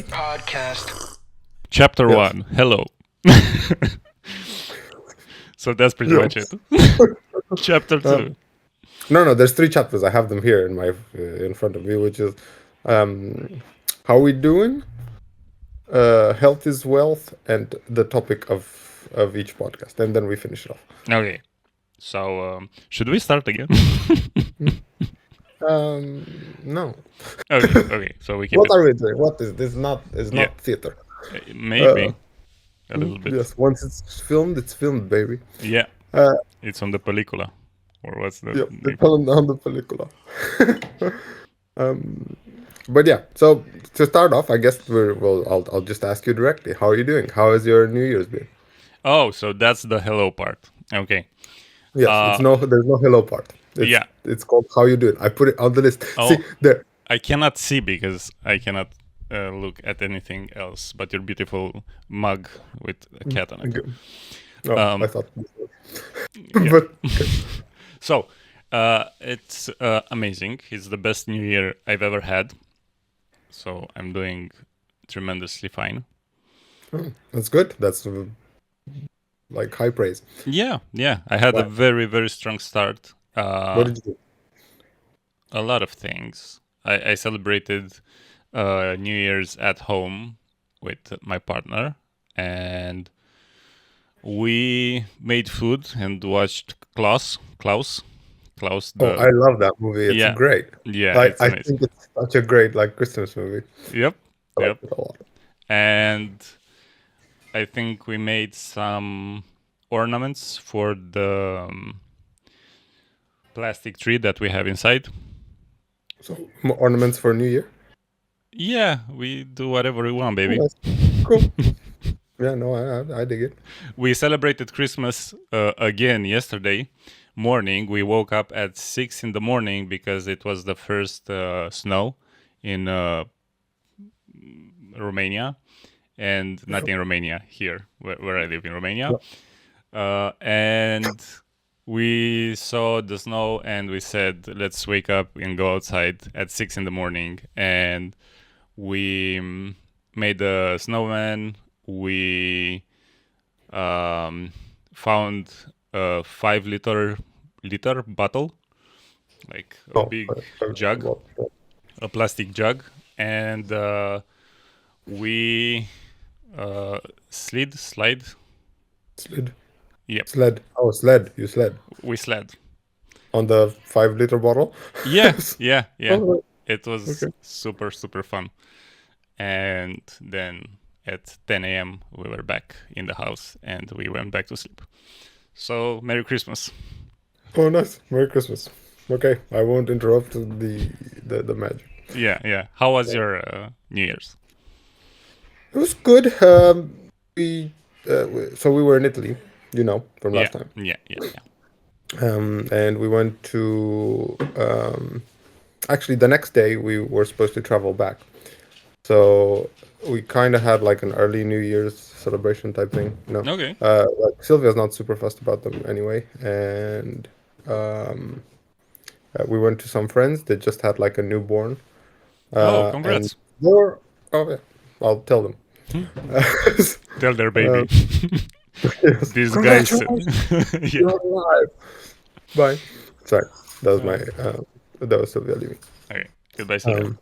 Podcast. Chapter Yes. 1. Hello. So that's pretty much it. Chapter 2. No, there's 3 chapters. I have them here in front of me, which is how we doing, health is wealth, and the topic of each podcast, and then we finish it off. Okay. So, should we start again? No. Okay. So we keep What it. are we doing? What is this? It's Yeah. not theater. Maybe a little bit. Yes, once it's filmed, baby. Yeah. Uh, It's on the película. Or what's the Yeah, name? they call it on the película. But yeah, so to start off, I guess I'll just ask you directly. How are you doing? How has your New Year's been? Oh, so that's the hello part. Okay. Yes, there's no hello part. Yeah. It's called how you doing. I put it on the list. Oh. See there. I cannot see because I cannot look at anything else but your beautiful mug with a cat on it. Oh, I thought. Yeah. But So, it's amazing. It's the best New Year I've ever had. So I'm doing tremendously fine. that's good. That's like high praise. Yeah. I had a Wow. very, very strong start. What did you do? A lot of things. I celebrated New Year's at home with my partner, and we made food and watched Klaus. I love that movie. It's Yeah. great. Yeah, it's I amazing. think it's such a great Christmas movie. Yep. I like it a lot. And I think we made some ornaments for the plastic tree that we have inside. So ornaments for New Year. Yeah, we do whatever we want, baby. Nice. Cool. Yeah, no, I dig it. We celebrated Christmas again yesterday morning. We woke up at 6 in the morning because it was the first snow in Romania, and not in Romania, here where I live in Romania. And we saw the snow and we said, let's wake up and go outside at 6 in the morning. And we made a snowman. We found a 5-liter bottle, like a big jug, a plastic jug, and we slid. Yep. Sled. Oh, sled. You sled We sled. on the 5-liter bottle. Yeah. Oh, It was Okay. super fun. And then at 10 a.m. we were back in the house and we went back to sleep. So Merry Christmas. Oh, nice. Merry Christmas. Okay, I won't interrupt the magic. Yeah. How was your New Year's? It was good. So we were in Italy, from last time. Yeah. And we went to actually the next day we were supposed to travel back, so we kind of had like an early New Year's celebration type thing. Okay. Like Sylvia's not super fussed about them anyway, and we went to some friends that just had like a newborn. Oh, congrats. And they were, oh yeah, I'll tell them. Tell their baby. Yes. These guys. Congratulations, Yeah. you're alive. Bye. Sorry, that was my that was Sylvia leaving. Okay. Goodbye, Sylvia.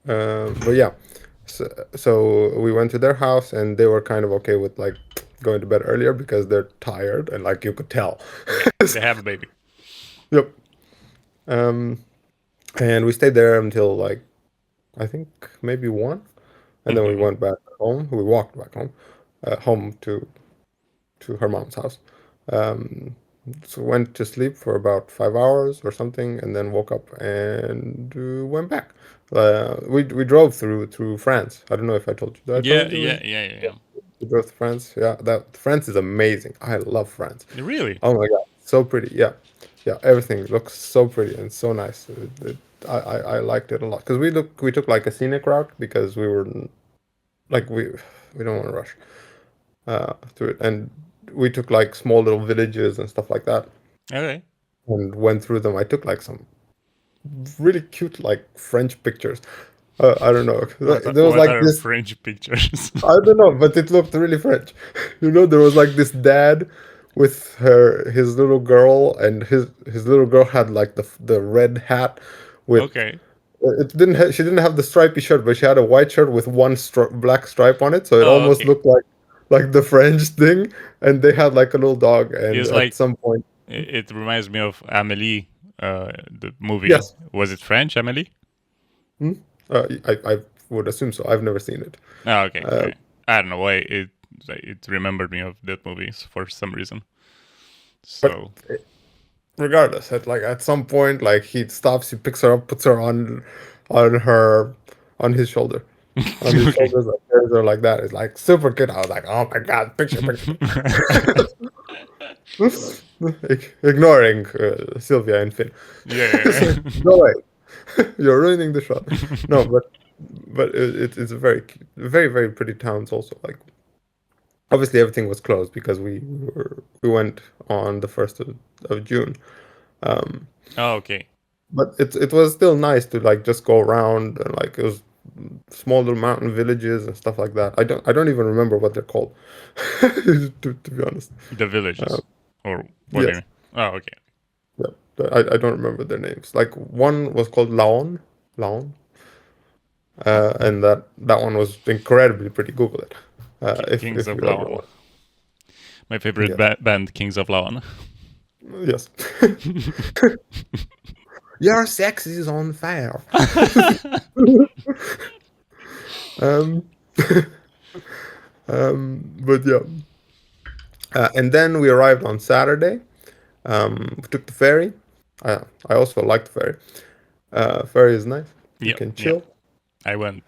But yeah, so we went to their house and they were kind of okay with like going to bed earlier because they're tired and like you could tell. They have a baby. Yep. And we stayed there until like I think maybe 1, and then we went back home. We walked back home to her mom's house. So went to sleep for about 5 hours or something, and then woke up and went back. We drove through France. I don't know if I told you that. Yeah. We drove to France. Yeah, that France is amazing. I love France. Really? Oh my god, so pretty. Yeah, everything looks so pretty and so nice. I liked it a lot because we took like a scenic route because we were like we don't want to rush through it, and we took like small little villages and stuff like that Okay. and went through them. I took like some really cute like French pictures. I don't know. There was What like are this. French pictures? I don't know, but it looked really French. There was like this dad with his little girl, and his little girl had like the red hat with Okay. she didn't have the stripy shirt, but she had a white shirt with one black stripe on it, so it Oh, almost okay. looked like the French thing. And they had like a little dog, and It's at like some point, it reminds me of Amélie, the movie. yes, Was it French, Amélie? hmm? I would assume so. I've never seen it. Oh, okay. Uh, Yeah. I don't know why it remembered me of that movie for some reason. but So regardless, at some point, like he stops, he picks her up, puts her on her on his shoulder, on his okay. shoulders, like carries her like that. It's like super cute. I was like, oh my god, picture. Ignoring Sylvia and Finn. Yeah. So, no way, you're ruining the shot. No, but it's a very very pretty towns also. Like obviously everything was closed because we went on the 1st of June. Um, Oh, okay. but it was still nice to like just go around, and like it was small little mountain villages and stuff like that. I don't even remember what they're called, to be honest. The Uh, villages, or what do you yes, mean? Oh, okay. yeah, I don't remember their names. Like one was called Laon, and that one was incredibly pretty. Google it, Kings if of you ever Laon. want. My favorite Yes, band, Kings of Laon. yes. Your sex is on fire. um, but yeah. And then we arrived on Saturday. We took the ferry. I also like the ferry. Ferry is nice. You Yep, can yep. chill. I went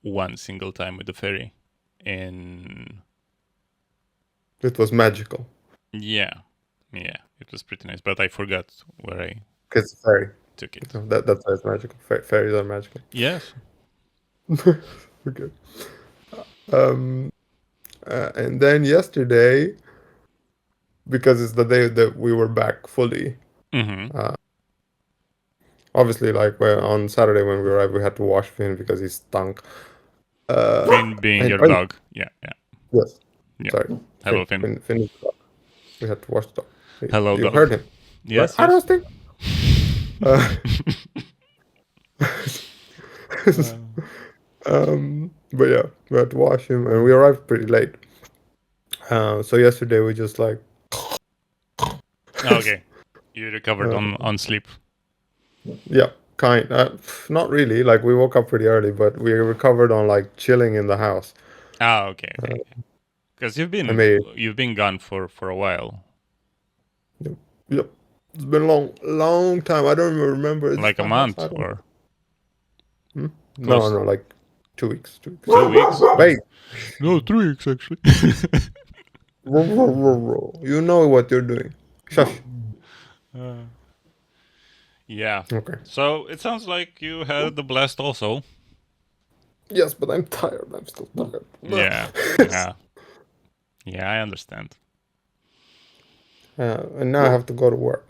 one single time with the ferry. In It was magical yeah, yeah, it was pretty nice, but I forgot where I because it's a ferry. took it. That's why it's magical. Ferries are magical. Yes. Okay. Um, and then yesterday, because it's the day that we were back fully. Mm-hmm. Uh, obviously, like on Saturday when we arrived, we had to wash Finn because he stunk. Finn being And your oh, dog. Yeah, yeah, yes, yeah. sorry, Hello, Finn. Finn is the dog. We had to wash the dog. Hello, You dog. heard him, right? Yes, I yes. don't think. Uh, Uh, but yeah, we had to wash him, and we arrived pretty late. So yesterday we just like, okay, you recovered uh, on sleep. yeah, not really. Like we woke up pretty early, but we recovered on like chilling in the house. Ah, okay, okay. Uh, Because I made, you've been gone for a while, yep, yep. It's been a long time. I don't even remember. Is this like a my house? I month don't know. or Hmm? No, close no, like 2 weeks. 2 weeks. 2 weeks. Wait, No, 3 weeks actually. you know what you're doing. Shush. uh, yeah. Okay. So it sounds like you had the blast also. Yes, but I'm tired. I'm still tired. Yeah. Yeah. Yeah, I understand. And now I have to go to work.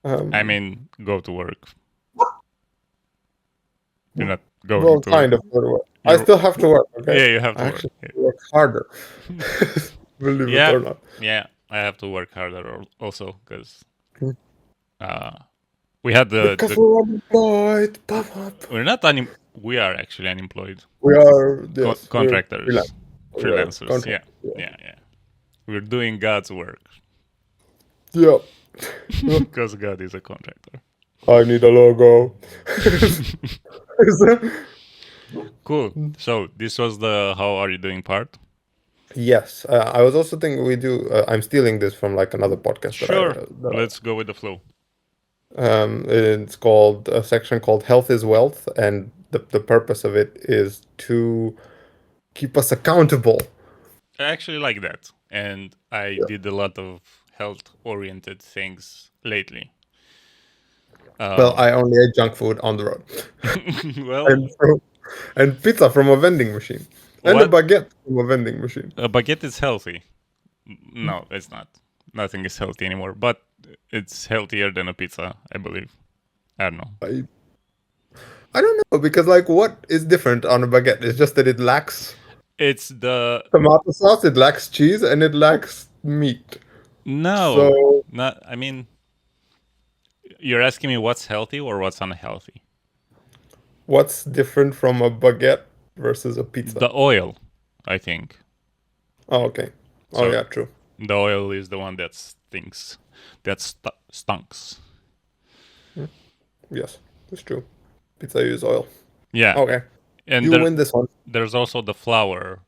I Um, mean, go to work. You're not going well, to work. kind of go to work. I You're still have to work. Okay. yeah, you have I to work. actually have to work harder. Believe it Yeah. or not. Yeah, I have to work harder also because Hmm. uh, we had Because the we're unemployed. Pop up. we're not we are actually unemployed We are, yes, we're contractors, freelance. We are freelancers. contract. Yeah, yeah, yeah. We're doing God's work Yeah. because God is a contractor. I need a logo. Cool. So this was the how are you doing part. Yes, I was also thinking we do. I'm stealing this from like another podcast Sure. Let's go with the flow. it's called a section called "Health is Wealth," and the purpose of it is to keep us accountable. I actually like that, and I Yeah. did a lot of health-oriented things lately. Well, Um, I only ate junk food on the road, well, and and pizza from a vending machine, and a what baguette from a vending machine. a baguette is healthy. No, it's not. Nothing is healthy anymore, but it's healthier than a pizza, I believe. I don't know. I I don't know because like what is different on a baguette? It's just that it lacks It's the tomato sauce, it lacks cheese, and it lacks meat. no, So not. I mean, you're asking me what's healthy or what's unhealthy. what's different from a baguette versus a pizza? The oil, I think. Oh, okay. Oh So yeah, true. the oil is the one that stinks, that stunks. Mm, yes, that's true. Pizza use oil. Yeah, Okay, and you win this one. there's also the flour.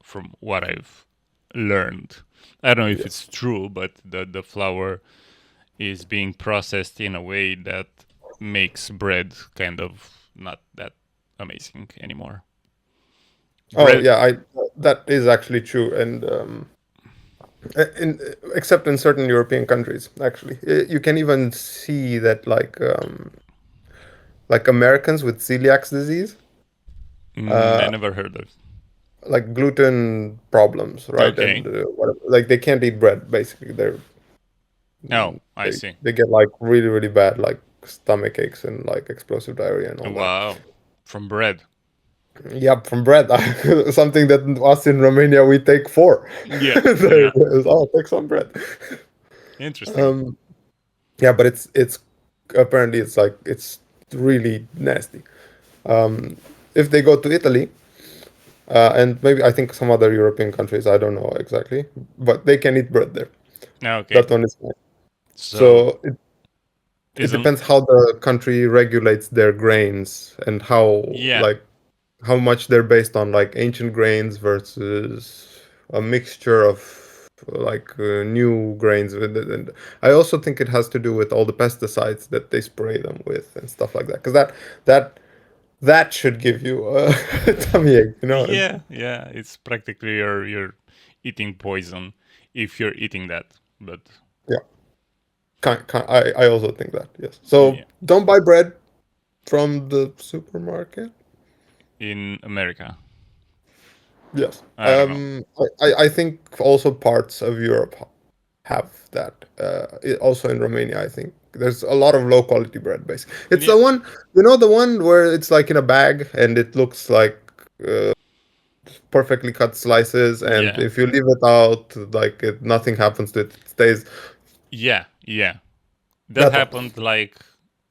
From what I've learned, I don't know if Yes. it's true, but the flour is being processed in a way that makes bread kind of not that amazing anymore. Oh Bread, yeah, I that is actually true, and in except in certain European countries, actually, you can even see that like Americans with celiac disease, I uh, never heard of. like gluten problems, right? And Okay. whatever, like they can't eat bread. Basically, Oh, I they see. they get like really bad like stomach aches and like explosive diarrhea and all that. Wow. From bread. Yep, from bread. Something that us in Romania we take for. Yeah. There Yeah. it is. Oh, take some bread. Interesting. Um, yeah, but it's apparently it's like it's really nasty. Um, if they go to Italy, and maybe I think some other European countries, I don't know exactly, but they can eat bread there. Okay. That one is fine. So So it isn't depends how the country regulates their grains and how yeah. like how much they're based on like ancient grains versus a mixture of like new grains with it. And I also think it has to do with all the pesticides that they spray them with and stuff like that because that that should give you a tummy ache, you know. And Yeah, yeah. It's practically you're eating poison if you're eating that. But yeah, I also think that, yes. So yeah. don't buy bread from the supermarket. In America. Yes. I don't know. I think also parts of Europe have that. Also in Romania, I think there's a lot of low quality bread. Basically, it's Yeah. the one, you know, the one where it's like in a bag and it looks like perfectly cut slices, and Yeah. if you leave it out, like nothing happens to it. It stays Yeah. Yeah. That that one. happened like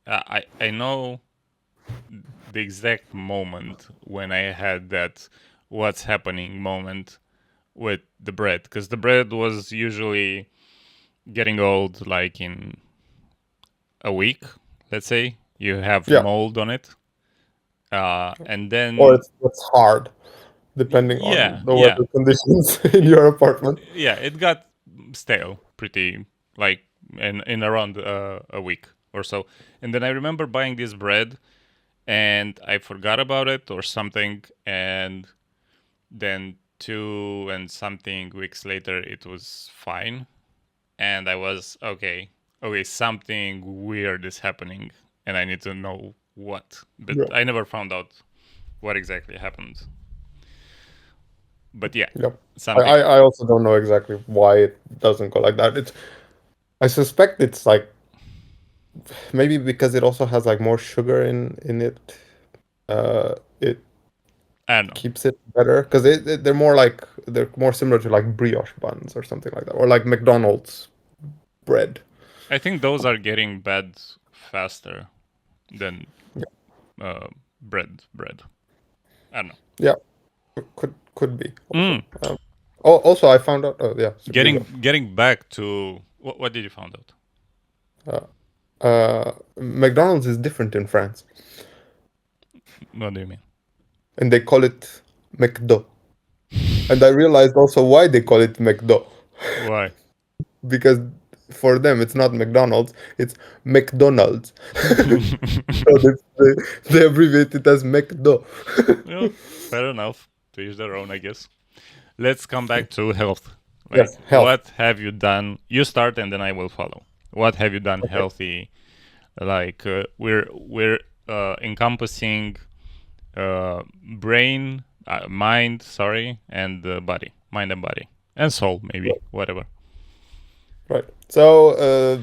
I know the exact moment when I had that what's happening moment with the bread because the bread was usually getting old like in a week, let's say. You have Yeah, mold on it. And or then it's hard depending on yeah, the yeah. weather conditions in your apartment. Yeah, it got stale pretty like in around a week or so. And then I remember buying this bread and I forgot about it or something, and then 2 and something weeks later it was fine, and I was okay, something weird is happening, and I need to know what. But Yeah. I never found out what exactly happened. But yeah, Yep. something. I also don't know exactly why it doesn't go like that. It's I suspect it's like maybe because it also has like more sugar in it. It I don't know. keeps it better because they're more similar to like brioche buns or something like that, or like McDonald's bread. I think those are getting bad faster than Yeah, bread. I don't know. yeah, could be also. Mm. Also, I found out. Oh yeah, so you go. Getting back to what did you find out? McDonald's is different in France, What do you mean? and they call it McDo. And I realized also why they call it McDo. Why? Because for them it's not McDonald's, it's McDonald's. So they abbreviate it as McDo. Yeah, fair enough. To each their own, I guess. Let's come back to health. Like, Yes, health. what have you done? You start, and then I will follow. What have you done Okay. healthy? Like, we're encompassing brain, mind, sorry, and body, mind and body, and soul, maybe, whatever. Right. So,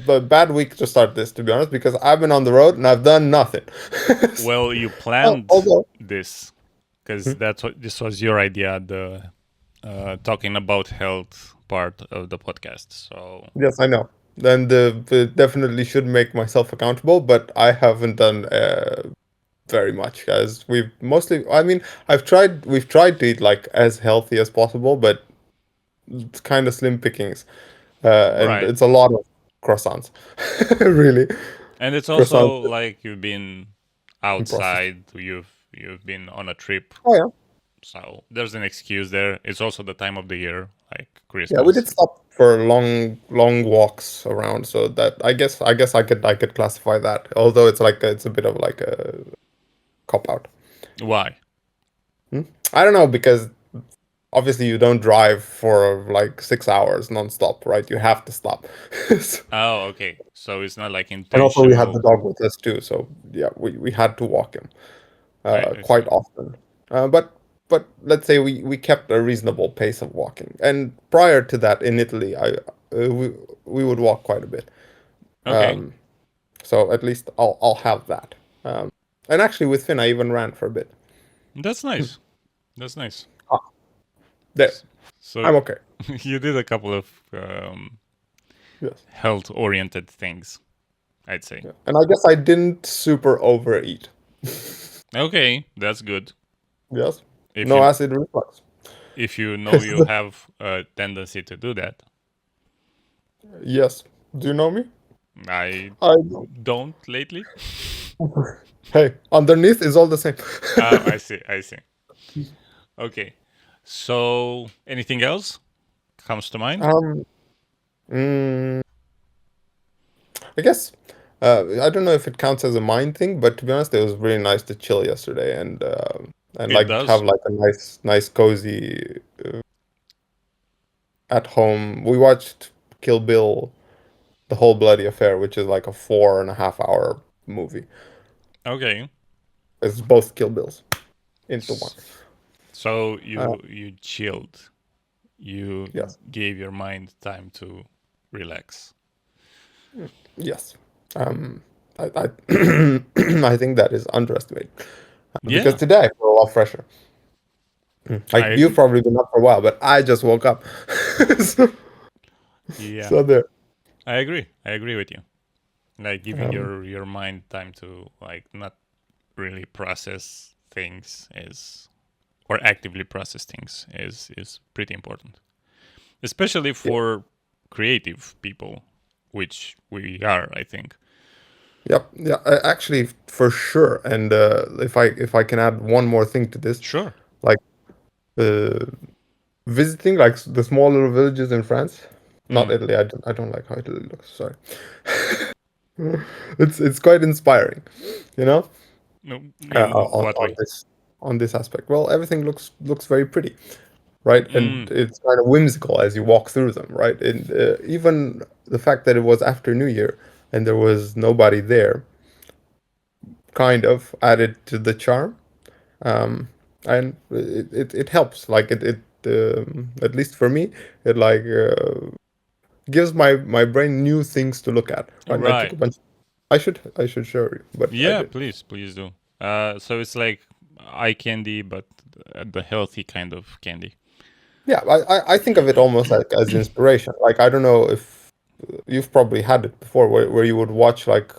the bad week to start this, to be honest, because I've been on the road and I've done nothing. Well, you Oh, planned although, this because hmm? that's what this was your idea. The talking about health part of the podcast. So Yes, I know. Then the definitely should make myself accountable, but I haven't done very much, guys. We've mostly, I mean, we've tried to eat like as healthy as possible, but it's kind of slim pickings, and right, it's a lot of croissants, really, and it's croissants also like you've been and processed. outside. You've been on a trip, Oh yeah, so there's an excuse there. It's also the time of the year, like yeah. We Christmas. did stop for long walks around, so that I guess I could classify that. Although it's a bit of like a cop out. Why? Hmm? I don't know because obviously you don't drive for like 6 hours nonstop, right? You have to stop. Oh, okay. So it's not like And also we had the intentional. dog with us too, so yeah, we had to walk him I see. quite often. But let's say we kept a reasonable pace of walking. And prior to that in Italy, I we would walk quite a bit. Okay, So at least I'll have that. And actually with Finn, I even ran for a bit. that's nice. That's nice. Ah, there, S- So I'm okay. you did a couple of Yes. health-oriented things, I'd say. Yeah. And I guess I didn't super overeat. Okay, that's good. Yes. If No you acid reflux. if you know you have a tendency to do that, Yes. Do you know me? I I don't. don't lately. Hey, underneath is all the same. Oh, I see. I see. Okay. So, anything else comes to mind? um, mm, I guess I don't know if it counts as a mind thing, but to be honest, it was really nice to chill yesterday and It like have does. like a nice cozy at home. We watched Kill Bill, the whole bloody affair, which is like a 4.5 hour movie. Okay. It's both Kill Bills into one. S- So Uh, you chilled. You yes, gave your mind time to relax. yes. I I think that is underestimated because Yeah, today I feel a lot fresher. I Like you've agree. probably been up for a while, but I just woke up. so, Yeah, so there. I agree. I agree with you. Like giving Um, your mind time to like not really process things is or actively process things is pretty important, especially yeah, for creative people, which we are, I think. yep, yeah. Actually, for sure. And if I can add one more thing to this, Sure. like uh, visiting like the small little villages in France, not Mm. Italy. I don't like how Italy looks. Sorry. It's quite inspiring, you know, No, uh, in on what on way? this on this aspect. Well, everything looks very pretty, right? And Mm. it's kind of whimsical as you walk through them, right? And even the fact that it was after New Year and there was nobody there, kind of added to the charm. Um, and it helps. Like at least for me, it like gives my brain new things to look at. Right? And I took Right. a bunch. I should show you, but I Yeah, did. please do. So it's like eye candy, but the healthy kind of candy. Yeah, I think of it almost like as inspiration. Like I don't know if you've probably had it before, where you would watch like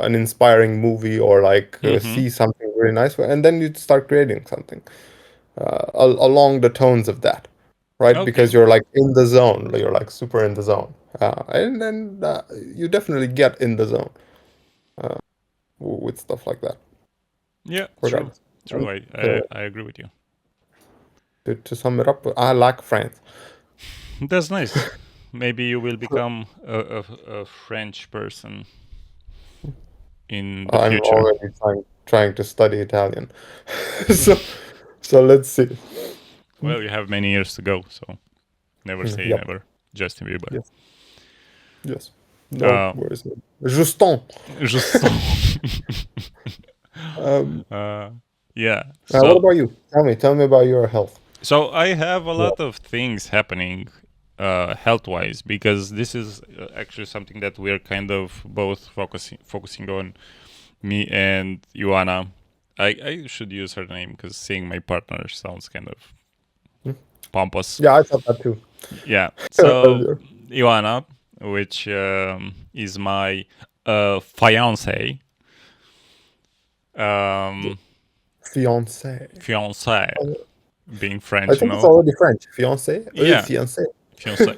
an inspiring movie or like Mm-hmm. see something really nice, and then you'd start creating something along the tones of that, right? Because Okay. you're like in the zone, you're like super in the zone, and then you definitely get in the zone with stuff like that, Yeah, true. regardless. True. And I agree with you. to sum it up, I like France. That's nice. Maybe you will become a French person in the I'm future. already trying to study Italian. So so let's see. Well, you have many years to go, so never say Yep. never. Justin Bieber. Yes. Yes. No Uh, worries. Justin. just Um, uh, yeah. what So about you? Tell me about your health. so I have a Yeah. lot of things happening health wise, because this is actually something that we're kind of both focusing on, me and Ioana. I should use her name because saying my partner sounds kind of Hmm. pompous. Yeah, I thought that too. Yeah. So Earlier. Ioana, which is my fiance, um, Fiance. fiance, being I French, you think it's know. already French. Fiance? Yeah, Fiancé. fiance,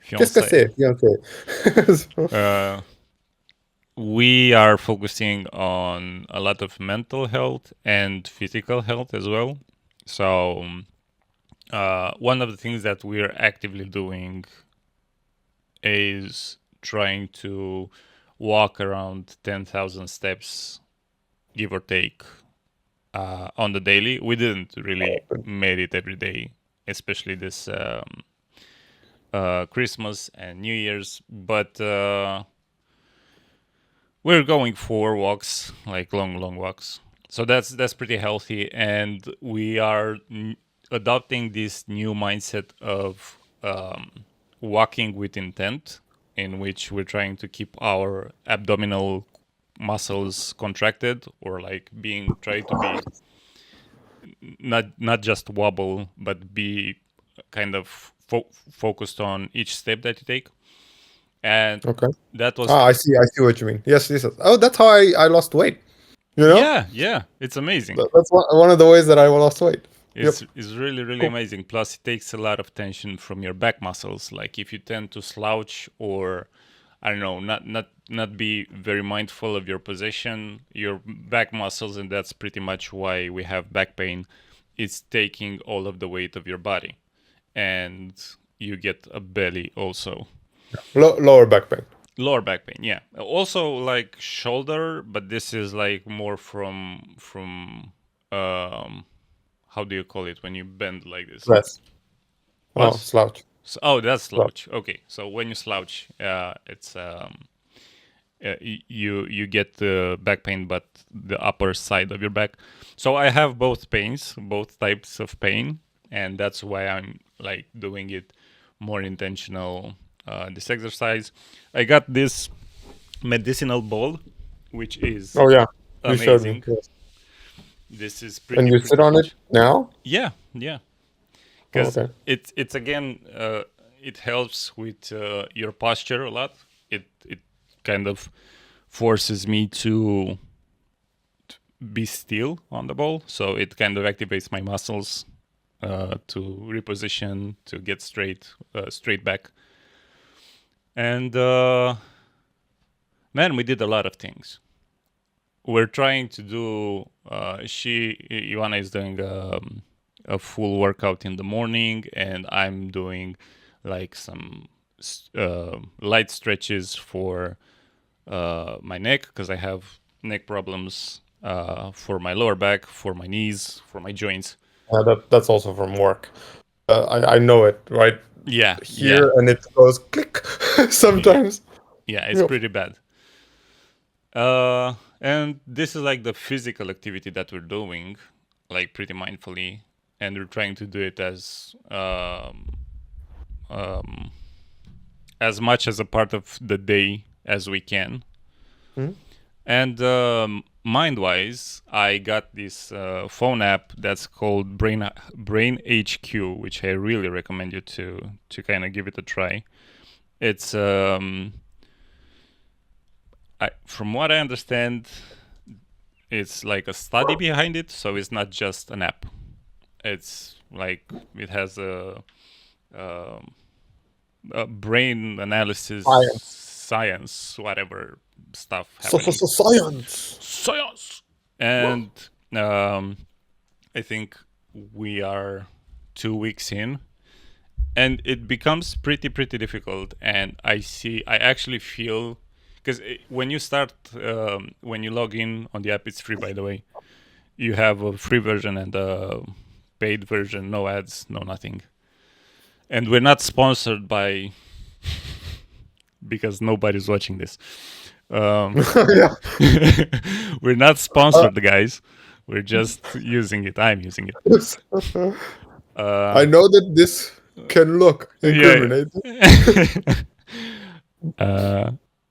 Qu'est-ce que fiance. c'est, fiancé? Uh, we are focusing on a lot of mental health and physical health as well. So one of the things that we're actively doing is trying to walk around 10,000 steps, give or take, on the daily. We didn't really made it every day, especially this Christmas and New Year's, but we're going for walks, like long walks. So that's pretty healthy, and we are adopting this new mindset of walking with intent, in which we're trying to keep our abdominal muscles contracted, or like being try to be not just wobble, but be kind of focused on each step that you take. And Okay. that was Ah, I see what you mean. Yes, yes. Yes. Oh, that's how I lost weight. You know? yeah, it's amazing. That's one of the ways that I lost weight. Yep. It's really Cool. amazing. Plus, it takes a lot of tension from your back muscles. Like if you tend to slouch, or I don't know, not be very mindful of your position, your back muscles, and that's pretty much why we have back pain. It's taking all of the weight of your body, and you get a belly also. Lower back pain. Lower back pain, yeah. Also like shoulder, but this is like more from how do you call it when you bend like this? Rest. Oh, What? slouch. Oh, that's Slouch. slouch. Okay, so when you slouch, it's you get the back pain, but the upper side of your back. So I have both pains, both types of pain, and that's why I'm like doing it more intentional. This exercise, I got this medicinal ball, which is Oh yeah. You showed me. amazing. Yes. This is And you sit pretty on it huge. now? Yeah, Oh, because okay. it's again it helps with your posture a lot. It kind of forces me to be still on the ball, so it kind of activates my muscles to reposition, to get straight back. And man, we did a lot of things. We're trying to do. Ivana is doing a full workout in the morning, and I'm doing like some light stretches for my neck, because I have neck problems, for my lower back, for my knees, for my joints. That's also from work. I know it right Yeah, yeah, here, and it goes click yeah, sometimes. yeah. It's Yep. pretty bad. And this is like the physical activity that we're doing, like pretty mindfully, and we're trying to do it um, as much as a part of the day as we can. Mhm. And mind-wise, I got this phone app that's called Brain HQ, which I really recommend you to kind of give it a try. It's from what I understand, it's like a study behind it, so it's not just an app. It's like it has a brain analysis, Science. science, whatever stuff happening. Science. Science. And I think we are 2 weeks in, and it becomes pretty difficult. And I actually feel, because when you start, when you log in on the app, it's free, by the way. You have a free version and a paid version, no ads, no nothing. And we're not sponsored by, because nobody's watching this. Yeah. We're not Uh, sponsored, guys. We're just using it. I'm using it. I know that this can look Yeah. incriminating. uh,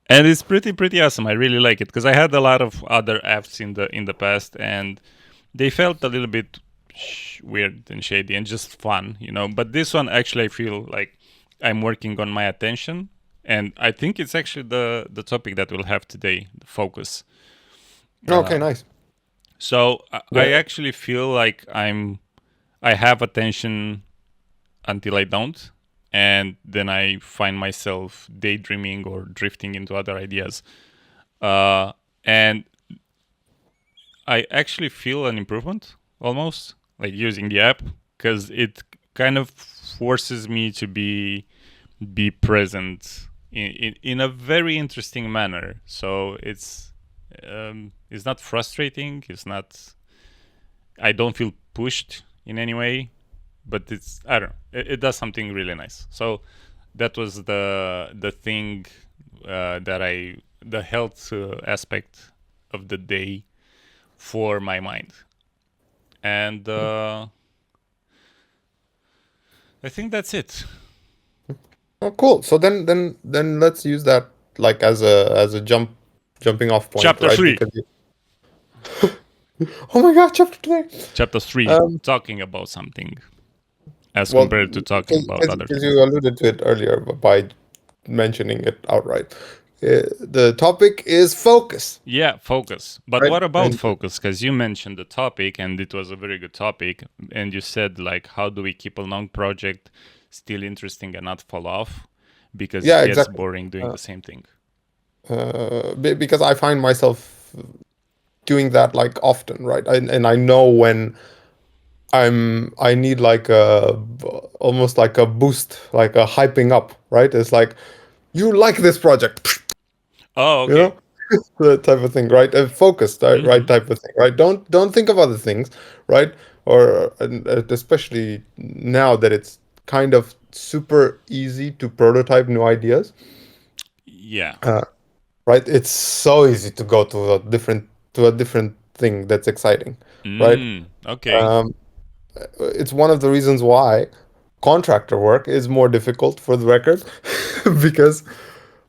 and it's pretty awesome. I really like it because I had a lot of other apps in the past, and they felt a little bit weird and shady and just fun, you know. But this one actually, I feel like I'm working on my attention, and I think it's actually the topic that we'll have today, the focus. Okay, Uh, nice. so I Yeah. actually feel like I have attention until I don't, and then I find myself daydreaming or drifting into other ideas. And I actually feel an improvement almost like using the app because it kind of forces me to be present in a very interesting manner. So it's not frustrating. It's not. I don't feel pushed in any way, but it's I don't know. It does something really nice. So that was the thing that I the health aspect of the day for my mind. And I think that's it. Oh, cool. So then let's use that like as a jumping off point, Chapter right? 3. Because oh my God, chapter 3. Chapter 3, Um, talking about something as well, compared to talking about other because things. you alluded to it earlier by mentioning it outright. The topic is focus, Yeah, focus. But right? what about And focus? Because you mentioned the topic and it was a very good topic. And you said, like, how do we keep a long project still interesting and not fall off? Because it yeah, gets exactly. boring doing Uh, the same thing. because I find myself doing that like often, right? And I know when I need like a almost like a boost, like a hyping up, right? It's like you like this project, Oh, you know, okay. the type of thing, right? Focused, right Mm-hmm. type of thing, right? Don't think of other things, right? Or and especially now that it's kind of super easy to prototype new ideas, Yeah. right? It's so easy to go to a different thing that's exciting, right? Okay. Um, it's one of the reasons why contractor work is more difficult for the record because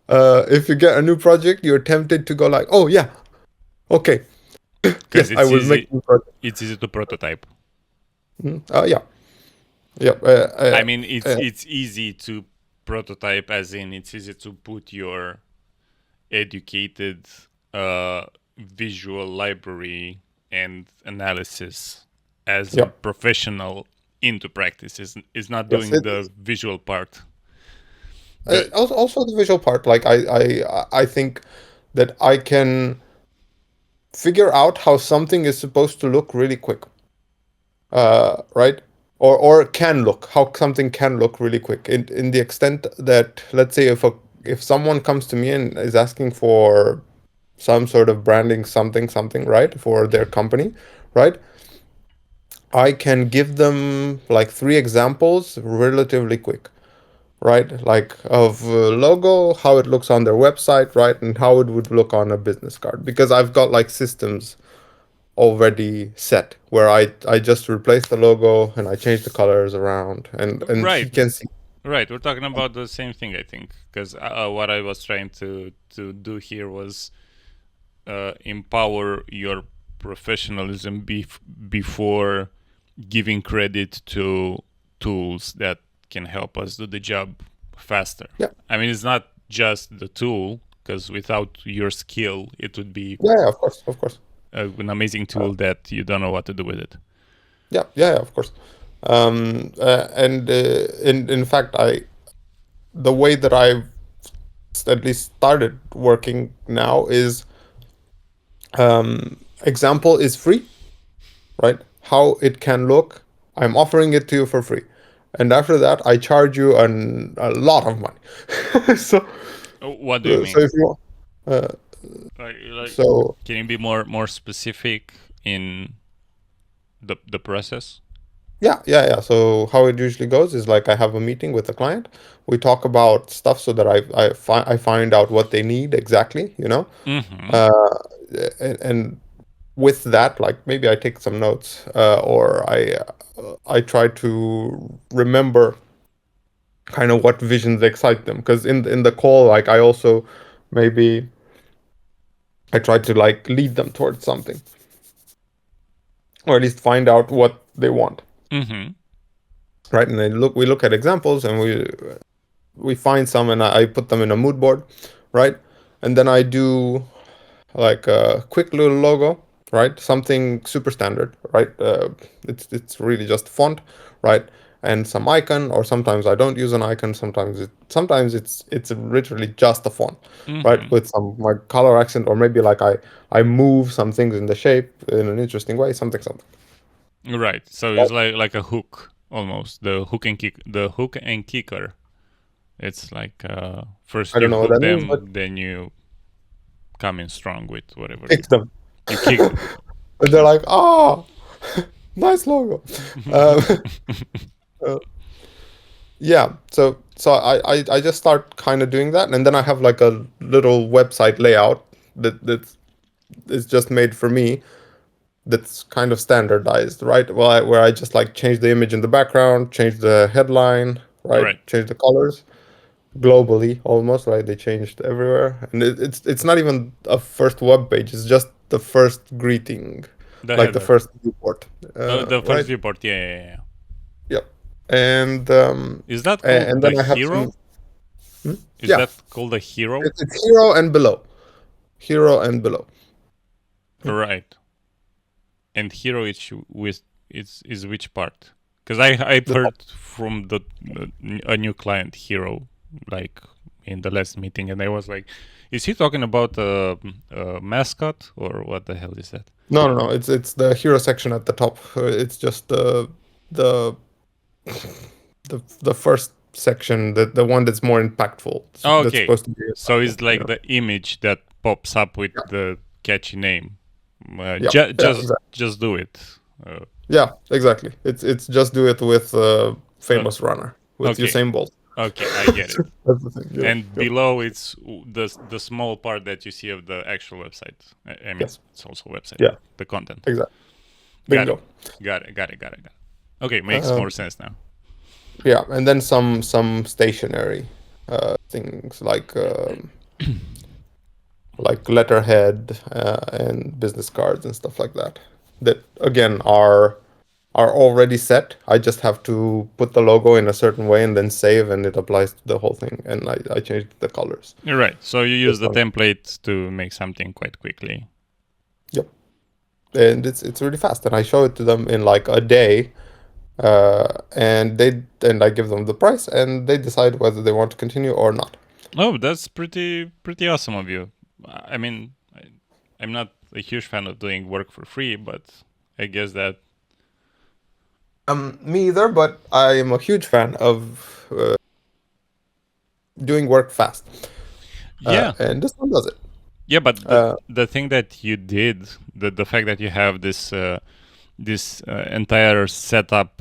if you get a new project, you're tempted to go like, oh yeah, okay, Because yes, I will make a new project. it's easy to prototype. Yeah, yeah, I mean, it's easy to prototype, as in it's easy to put your educated visual library and analysis as a yeah, professional into practice. Is not yes. doing the visual part. The Also the visual part. Like I think that I can figure out how something is supposed to look really quick, right? Or can look how something can look really quick in the extent that let's say if someone comes to me and is asking for some sort of branding something right for their company, right? I can give them like three examples relatively quick, right? Like of logo, how it looks on their website, right? And how it would look on a business card because I've got like systems already set where I just replace the logo and I change the colors around and he right, can see. right. We're talking about the same thing, I think, because what I was trying to do here was empower your professionalism before giving credit to tools that can help us do the job faster. Yeah, I mean, it's not just the tool, because without your skill, it would be yeah, of course, of course. an amazing tool that you don't know what to do with it. Yeah, yeah, yeah, of course. And in fact, I the way that I've at least started working now is example is free, right? How it can look. I'm offering it to you for free, and after that, I charge you a lot of money. so, What do you so mean? if you want, uh, Like, so can you be more specific in the process? yeah, yeah, yeah. So how it usually goes is like I have a meeting with the client. We talk about stuff so that I find out what they need exactly, you know. Mm-hmm. Uh, and with that, like maybe I take some notes, or I try to remember kind of what visions excite them. Because in the call, like I also maybe I try to like lead them towards something, or at least find out what they want, Mm-hmm. right? And then we look at examples, and we find some, and I put them in a mood board, right? And then I do like a quick little logo, right? Something super standard, right? It's really just font, right? And some icon, or sometimes I don't use an icon. Sometimes it's literally just a font, right? Mm-hmm. With some like color accent, or maybe like I move some things in the shape in an interesting way, something. Right. So Right? it's like a hook almost. The hook and kicker. It's like I first don't you know what hook that means, but them, then you come in strong with whatever kick them. you kick them. And they're like, ah, nice logo. Um, uh, yeah, so I just start kind of doing that, and then I have like a little website layout that is just made for me. That's kind of standardized, right? Where I just like change the image in the background, change the headline, right? Right. Change the colors globally, almost, right? They changed everywhere, and it's not even a first web page. It's just the first greeting, The like the header. first report, The first right? report. Yeah, yeah, yeah. Yep. And Is that called the then I have some. hero? Hmm? Is Yeah, that called a hero? it's hero and below, hero and below. Hmm? Right. And hero with is which part? Because I've The top. heard from a new client hero like in the last meeting, and I was like, is he talking about a mascot or what the hell is that? No. It's the hero section at the top. It's just the the first section, the one that's more impactful. Oh, That's okay, supposed to be so impactful. it's like the image that pops up with Yeah. the catchy name. Yeah. Yeah. Exactly. Just do it. Uh, Yeah. Exactly. It's just do it with uh, famous runner with okay, Usain Bolt. okay, I get it. That's the thing. Yep. And Yep. below it's the small part that you see of the actual website. I mean, Yes. it's also a website, Yeah. but the content. Exactly. Got it. Bingo. Got it. Okay, makes Um, more sense now. yeah, and then some stationary things like letterhead and business cards and stuff like that. That again are already set. I just have to put the logo in a certain way and then save, and it applies to the whole thing. And I changed the colors. You're right. So you use Just the on- template to make something quite quickly. Yep, and it's really fast. And I show it to them in like a day, and I give them the price, and they decide whether they want to continue or not. Oh, that's pretty awesome of you. I mean, I'm not a huge fan of doing work for free, but I guess that Me either, but I am a huge fan of doing work fast, yeah. and this one does it. Yeah, but Uh, the thing that you did, the fact that you have this entire setup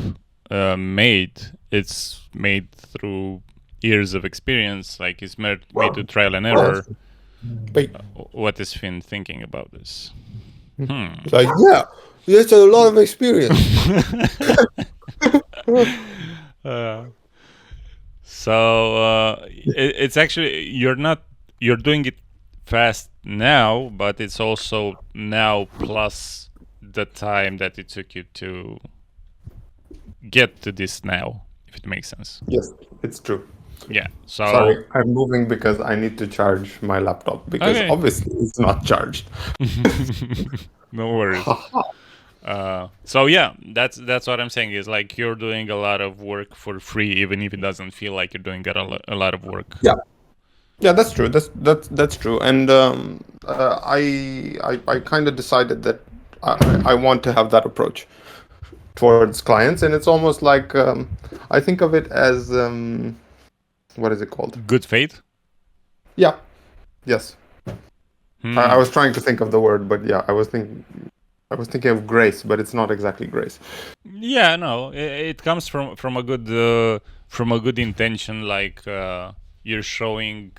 made, it's made through years of experience. Like it's made to trial and error. Wait, What is Finn thinking about this? Hmm. like yeah, that's a lot of experience. uh, so it's actually you're doing it fast now, but it's also now plus the time that it took you to get to this now, if it makes sense. Yes, it's true. Yeah. So Sorry, I'm moving because I need to charge my laptop because okay. obviously it's not charged. No worries. So yeah, that's what I'm saying is like you're doing a lot of work for free, even if it doesn't feel like you're doing a lot of work. Yeah, yeah, that's true. That's true. And I kind of decided that I want to have that approach towards clients, and it's almost like I think of it as what is it called? Good faith. Yeah, yes. I Hmm. was trying to think of the word, but yeah, I was thinking of grace, but it's not exactly grace. Yeah, no, it comes from a good intention, like you're showing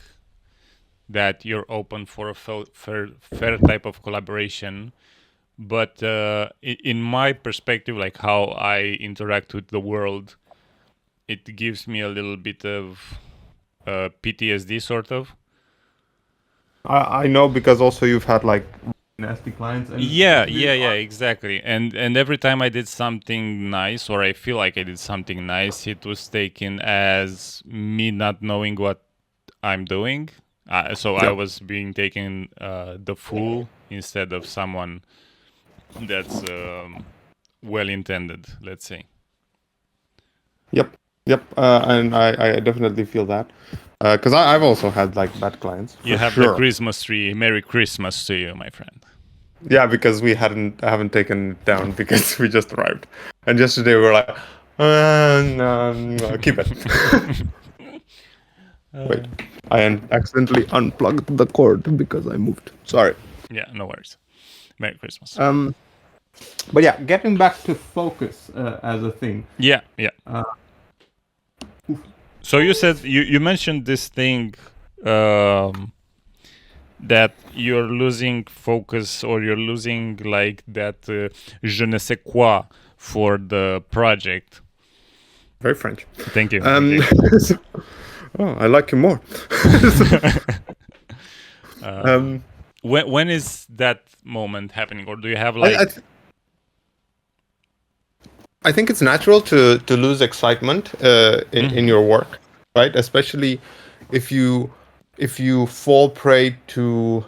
that you're open for a fair type of collaboration. But in my perspective, like how I interact with the world, it gives me a little bit of PTSD, sort of. I know because also you've had like nasty clients, and Yeah, to be yeah, yeah, exactly. And every time I did something nice, or I feel like I did something nice, it was taken as me not knowing what I'm doing. So I yeah, was being taken the fool instead of someone that's well intended, let's say. yep, yep, and I definitely feel that because I've also had like bad clients You for have the sure. Christmas tree. Merry Christmas to you, my friend. Yeah, because I haven't taken it down because we just arrived, and yesterday we were like, no, no, keep it. Wait, I accidentally unplugged the cord because I moved. Sorry. Yeah, no worries. Merry Christmas. Um, but yeah, getting back to focus as a thing. Yeah, yeah. Uh, So you said you mentioned this thing um, that you're losing focus, or you're losing like that je ne sais quoi for the project. Very French. Thank you. Thank Um, you. oh, I like you more. um, When is that moment happening, or do you have I, I, like? th- I think it's natural to lose excitement in Mm-hmm. your work, right? Especially if you if you fall prey to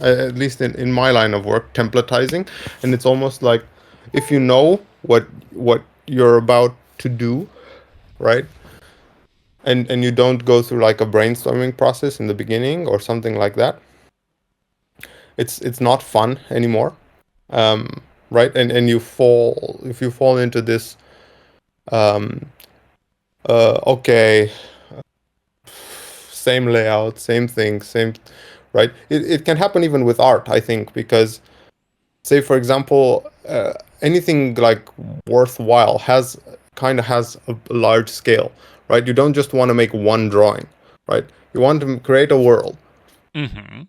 at least in my line of work, templatizing, and it's almost like if you know what you're about to do, right? And you don't go through like a brainstorming process in the beginning or something like that, it's not fun anymore, right? And you fall if you fall into this um, okay, same layout, same thing, same, right? It can happen even with art, I think, because say for example, anything like worthwhile has a large scale, right? You don't just want to make one drawing, right? You want to create a world, Mm-hmm.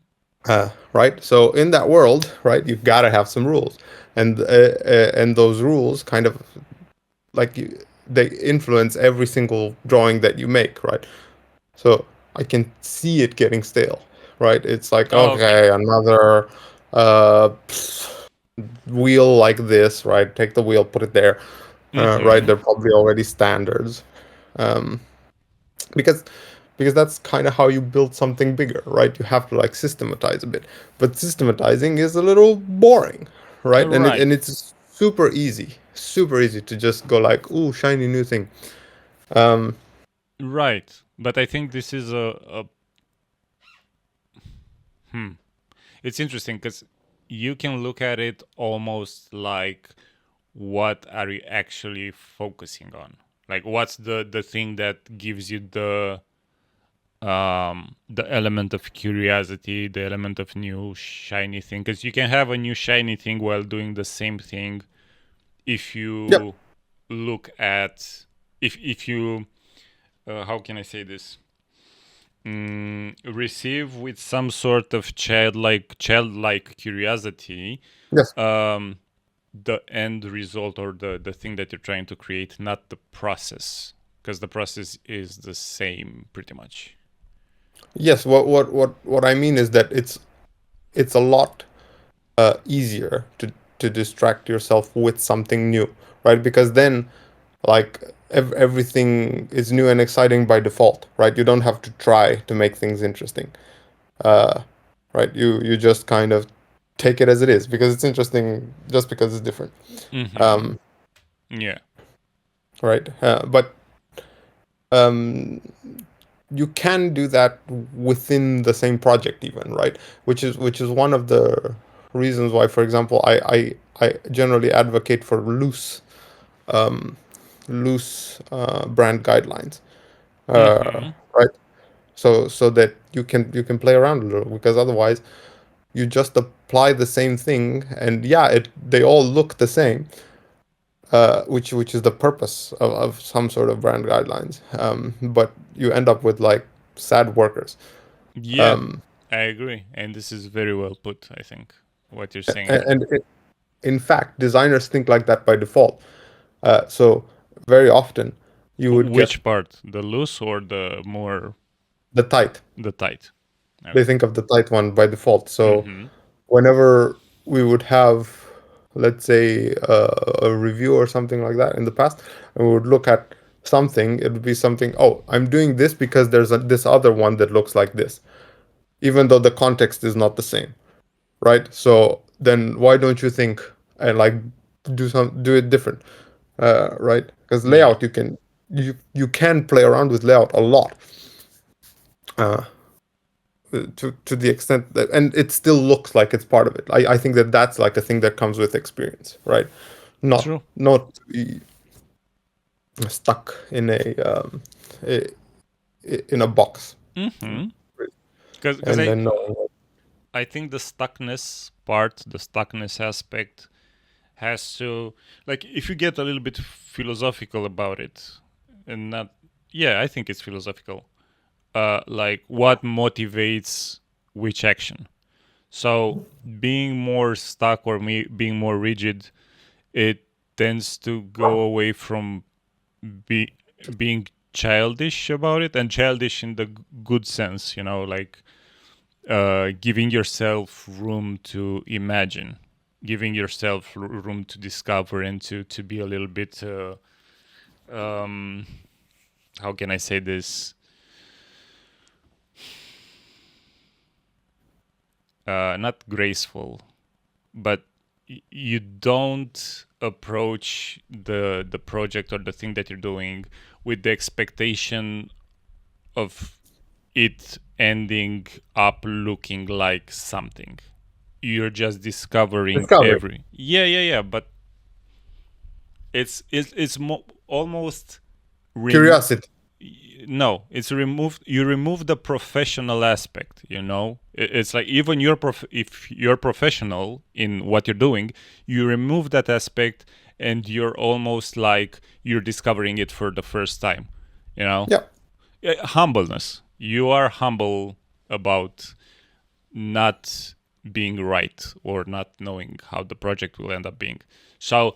right? So in that world, right, you've got to have some rules, and those rules kind of like they influence every single drawing that you make, right? So I can see it getting stale, right? It's like, Oh, okay. okay, another uh, wheel like this, right? Take the wheel, put it there, right? Mm-hmm. They're probably already standards, um, because that's kind of how you build something bigger, right? You have to like systematize a bit, but systematizing is a little boring, right? Right. And it's super easy to just go like, ooh, shiny new thing. Um, Right. But I think this is a hmm. It's interesting because you can look at it almost like, what are you actually focusing on? Like, what's the thing that gives you the element of curiosity, the element of new shiny thing? Because you can have a new shiny thing while doing the same thing if yep. you look at, if you how can I say this, receive with some sort of childlike curiosity Yes. um the end result, or the thing that you're trying to create, not the process, because the process is the same pretty much. Yes. What I mean is that it's a lot easier to distract yourself with something new, right? Because then, like everything is new and exciting by default, right? You don't have to try to make things interesting, uh, right? You just kind of take it as it is because it's interesting just because it's different, Mm-hmm. um, Yeah. right? But um, you can do that within the same project even, right? Which is one of the reasons why, for example, I generally advocate for um, loose brand guidelines, Mm-hmm. right? So that you can play around a little, because otherwise you just apply the same thing, and yeah, they all look the same, which is the purpose of some sort of brand guidelines, but you end up with like sad workers. Yeah, um, I agree, and this is very well put, I think, what you're saying and, here. and it, in fact, designers think like that by default. So very often you would get Which part, the loose or the more the tight. the tight? They Okay. think of the tight one by default. So Mm-hmm. whenever we would have, let's say, a review or something like that in the past, and we would look at something, it would be something, oh, I'm doing this because there's this other one that looks like this, even though the context is not the same, right? So then why don't you think and like do it different, right? Because Yeah. layout, you can play around with layout a lot, uh, to the extent that, and it still looks like it's part of it. I think that that's like a thing that comes with experience, right? True. Not to be stuck in a in a box, Mm-hmm. Because and then no. I think the stuckness part, the stuckness aspect, has to, like, if you get a little bit philosophical about it, and not, yeah, I think it's philosophical. Like what motivates which action. So being more stuck or being more rigid, it tends to go away from be being childish about it, and childish in the good sense, like giving yourself room to imagine, giving yourself room to discover, and to be a little bit um how can I say this, not graceful, but you don't approach the project or the thing that you're doing with the expectation of it ending up looking like something. You're just discovering Discovery, every, yeah, but it's almost remo- curiosity. no, it's removed. You remove the professional aspect. It's like, even if you're professional in what you're doing, you remove that aspect, and you're almost like you're discovering it for the first time. You know, Yeah, Humbleness. You are humble about not being right or not knowing how the project will end up being. So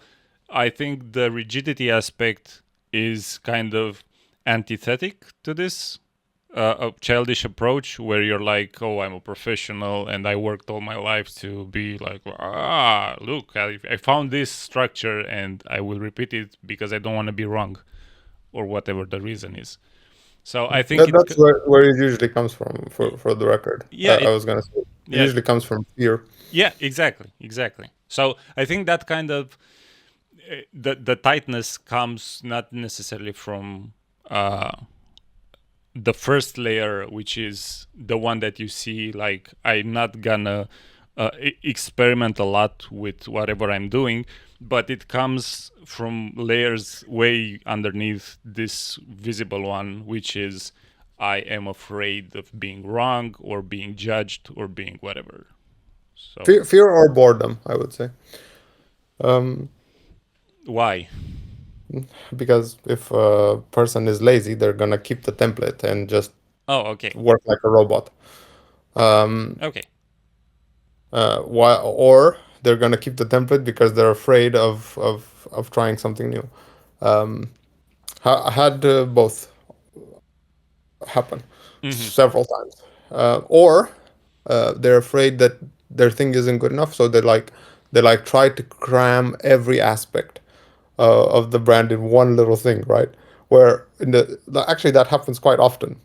I think the rigidity aspect is kind of antithetic to this a childish approach, where you're like, oh, I'm a professional and I worked all my life to be like, look, I found this structure and I will repeat it because I don't want to be wrong, or whatever the reason is. So I think that's where it usually comes from. For the record, yeah, I was gonna say it yeah, usually comes from fear. yeah, exactly. So I think that kind of the tightness comes not necessarily from uh, the first layer, which is the one that you see. Like, I'm not gonna experiment a lot with whatever I'm doing, but it comes from layers way underneath this visible one, which is, I am afraid of being wrong or being judged or being whatever. So Fear or boredom, I would say. Um, why? because if a person is lazy, they're gonna keep the template and just Oh, okay, work like a robot. Um, okay. why, or they're gonna keep the template because they're afraid of trying something new. Um, I had both happen Mm-hmm. several times, or they're afraid that their thing isn't good enough, so they try to cram every aspect of the brand in one little thing, right? Where actually that happens quite often,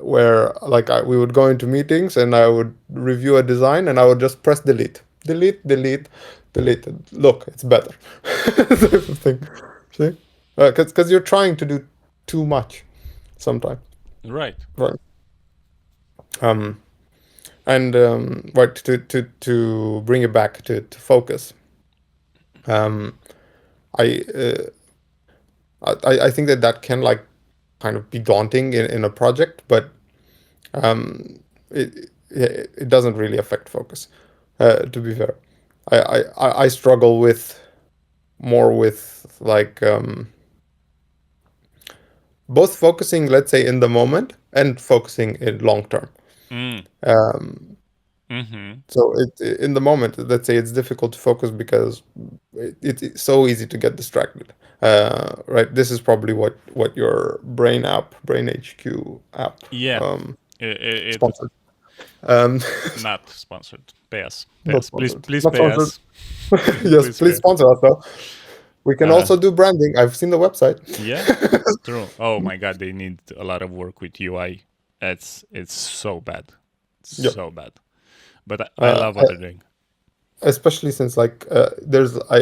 where like we would go into meetings and I would review a design and I would just press delete, delete, delete, delete. Look, it's better, type of thing. See, because you're trying to do too much sometimes, Right. right? Um, and right to bring it back to focus. Um, I I think that that can like kind of be daunting in a project, but it doesn't really affect focus. To be fair, I struggle with more with like both focusing, let's say, in the moment and focusing in long term. Mm. Um, Mm-hmm. so in the moment, let's say it's difficult to focus because it's so easy to get distracted. Right. This is probably what your Brain HQ app Yeah, it sponsored. Um, not sponsored. Pay us, pay not us, sponsored. please Not pay sponsored. us, Yes, please please pay. sponsor us though. We can Uh, also do branding. I've seen the website. yeah, true. Oh my god, they need a lot of work with UI. It's so bad, Yep. so bad. But I Uh, love what they're doing. Especially since like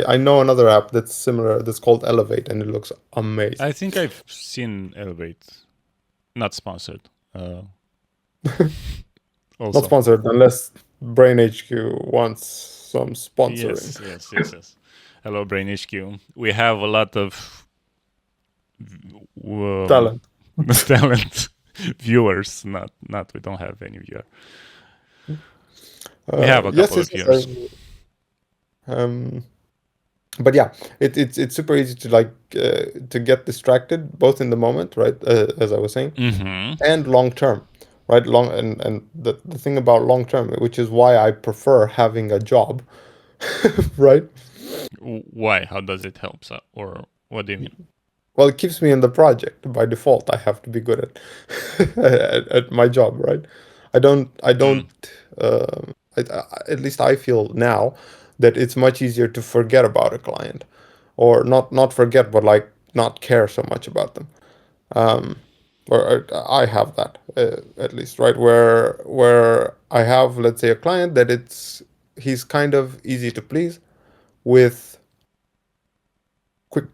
I know another app that's similar that's called Elevate and it looks amazing. I think I've seen Elevate, not sponsored. Not Also, sponsored unless Brain HQ wants some sponsoring. yes, yes, yes, yes. Hello, Brain HQ. We have a lot of um, Talent. talent viewers. Not we don't have any viewer. We have a Yes, couple yes, of yes. viewers. Um, but yeah, it's super easy to like to get distracted both in the moment, right? As I was saying, Mm-hmm. and long term, right? Long and the thing about long term, which is why I prefer having a job, right? Why? How does it help? So, or what do you mean? Well, it keeps me in the project by default. I have to be good at my job, right? I don't. Mm. At least I feel now that it's much easier to forget about a client, or not forget, but like not care so much about them. Or I have that at least, right? Where I have, let's say, a client that he's kind of easy to please with quick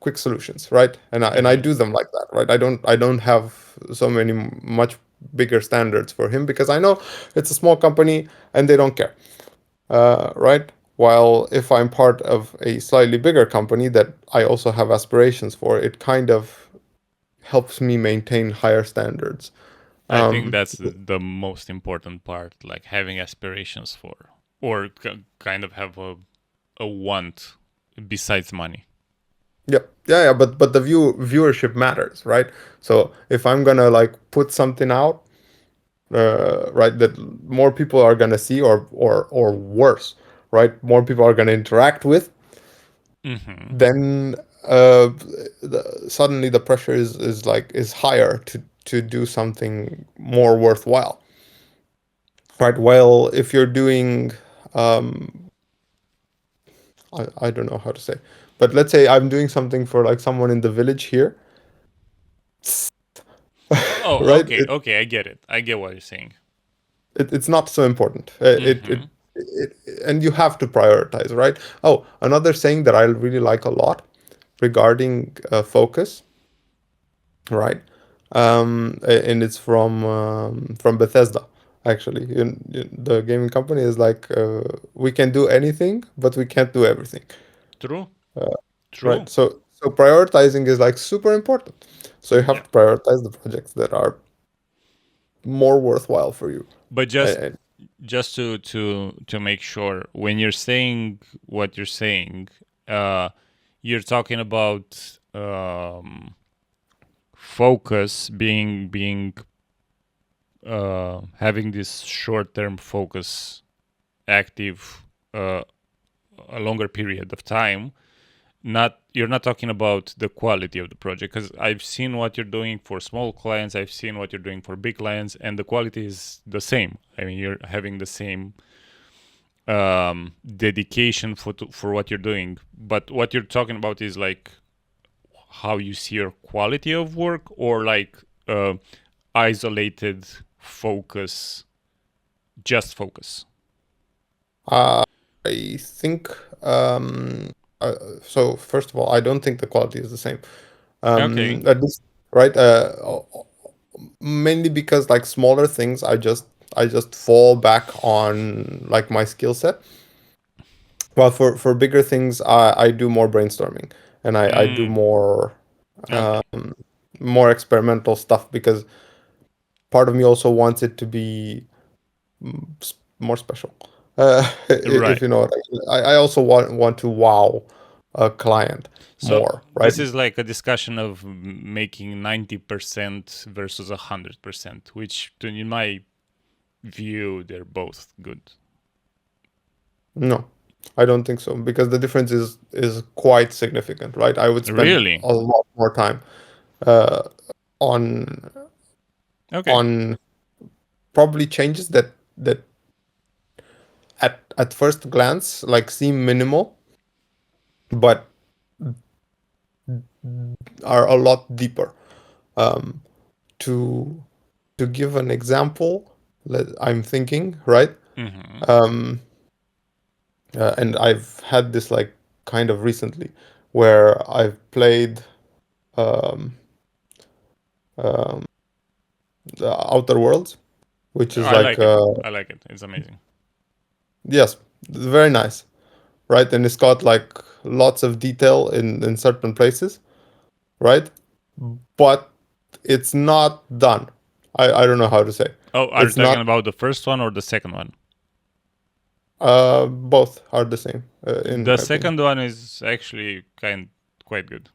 quick solutions, right? And I Mm-hmm. do them like that, right? I don't have so many much bigger standards for him because I know it's a small company and they don't care, right? While if I'm part of a slightly bigger company that I also have aspirations for, it kind of helps me maintain higher standards. I think um that's the most important part, like having aspirations for, or kind of have a want besides money. yeah, yeah, yeah, but the viewership matters, right? So if I'm gonna like put something out, right, that more people are gonna see, or worse, right, more people are gonna interact with, Mm-hmm. then suddenly the pressure is higher to do something more worthwhile, right? Well, if you're doing, um, I don't know how to say, but let's say I'm doing something for like someone in the village here, Oh, right? okay, okay, I get it. I get what you're saying. It's not so important. Mm-hmm. And you have to prioritize, right? Oh, another saying that I really like a lot regarding focus, right? And it's from Bethesda, actually. The gaming company is like, we can do anything, but we can't do everything, True, right? true. So prioritizing is like super important. So you have Yeah, to prioritize the projects that are more worthwhile for you. but And just to make sure, when you're saying what you're saying, uh, you're talking about focus being having this short-term focus active uh, a longer period of time. Not You're not talking about the quality of the project, because I've seen what you're doing for small clients, I've seen what you're doing for big clients, and the quality is the same. I mean, you're having the same dedication for what you're doing. But what you're talking about is like how you see your quality of work, or like isolated focus, just focus. I think, uh, so. First of all, I don't think the quality is the same. Okay. At least, right? Mainly because like smaller things, I just fall back on like my skill set. While for bigger things, I do more brainstorming and I do Mm, okay. more experimental stuff because part of me also wants it to be more special. If Right. you know what I also want to wow a client So more, right? this is like a discussion of making 90% versus 100%, which, in my view, they're both good. No. I don't think so because the difference is quite significant, right? I would spend Really? a lot more time uh, on Okay. on probably changes that at first glance like seem minimal, but are a lot deeper. Um, to to give an example, I'm thinking, right? Mm-hmm. Um, and I've had this like kind of recently, where I've played um, um, the Outer Worlds, which is I like like it. I like it. It's amazing. yes, very nice, right? And it's got like lots of detail in certain places, right? But it's not done. I don't know how to say. Oh, are you It's talking not. about the first one or the second one? Both are the same, in The my opinion. second one is actually quite good.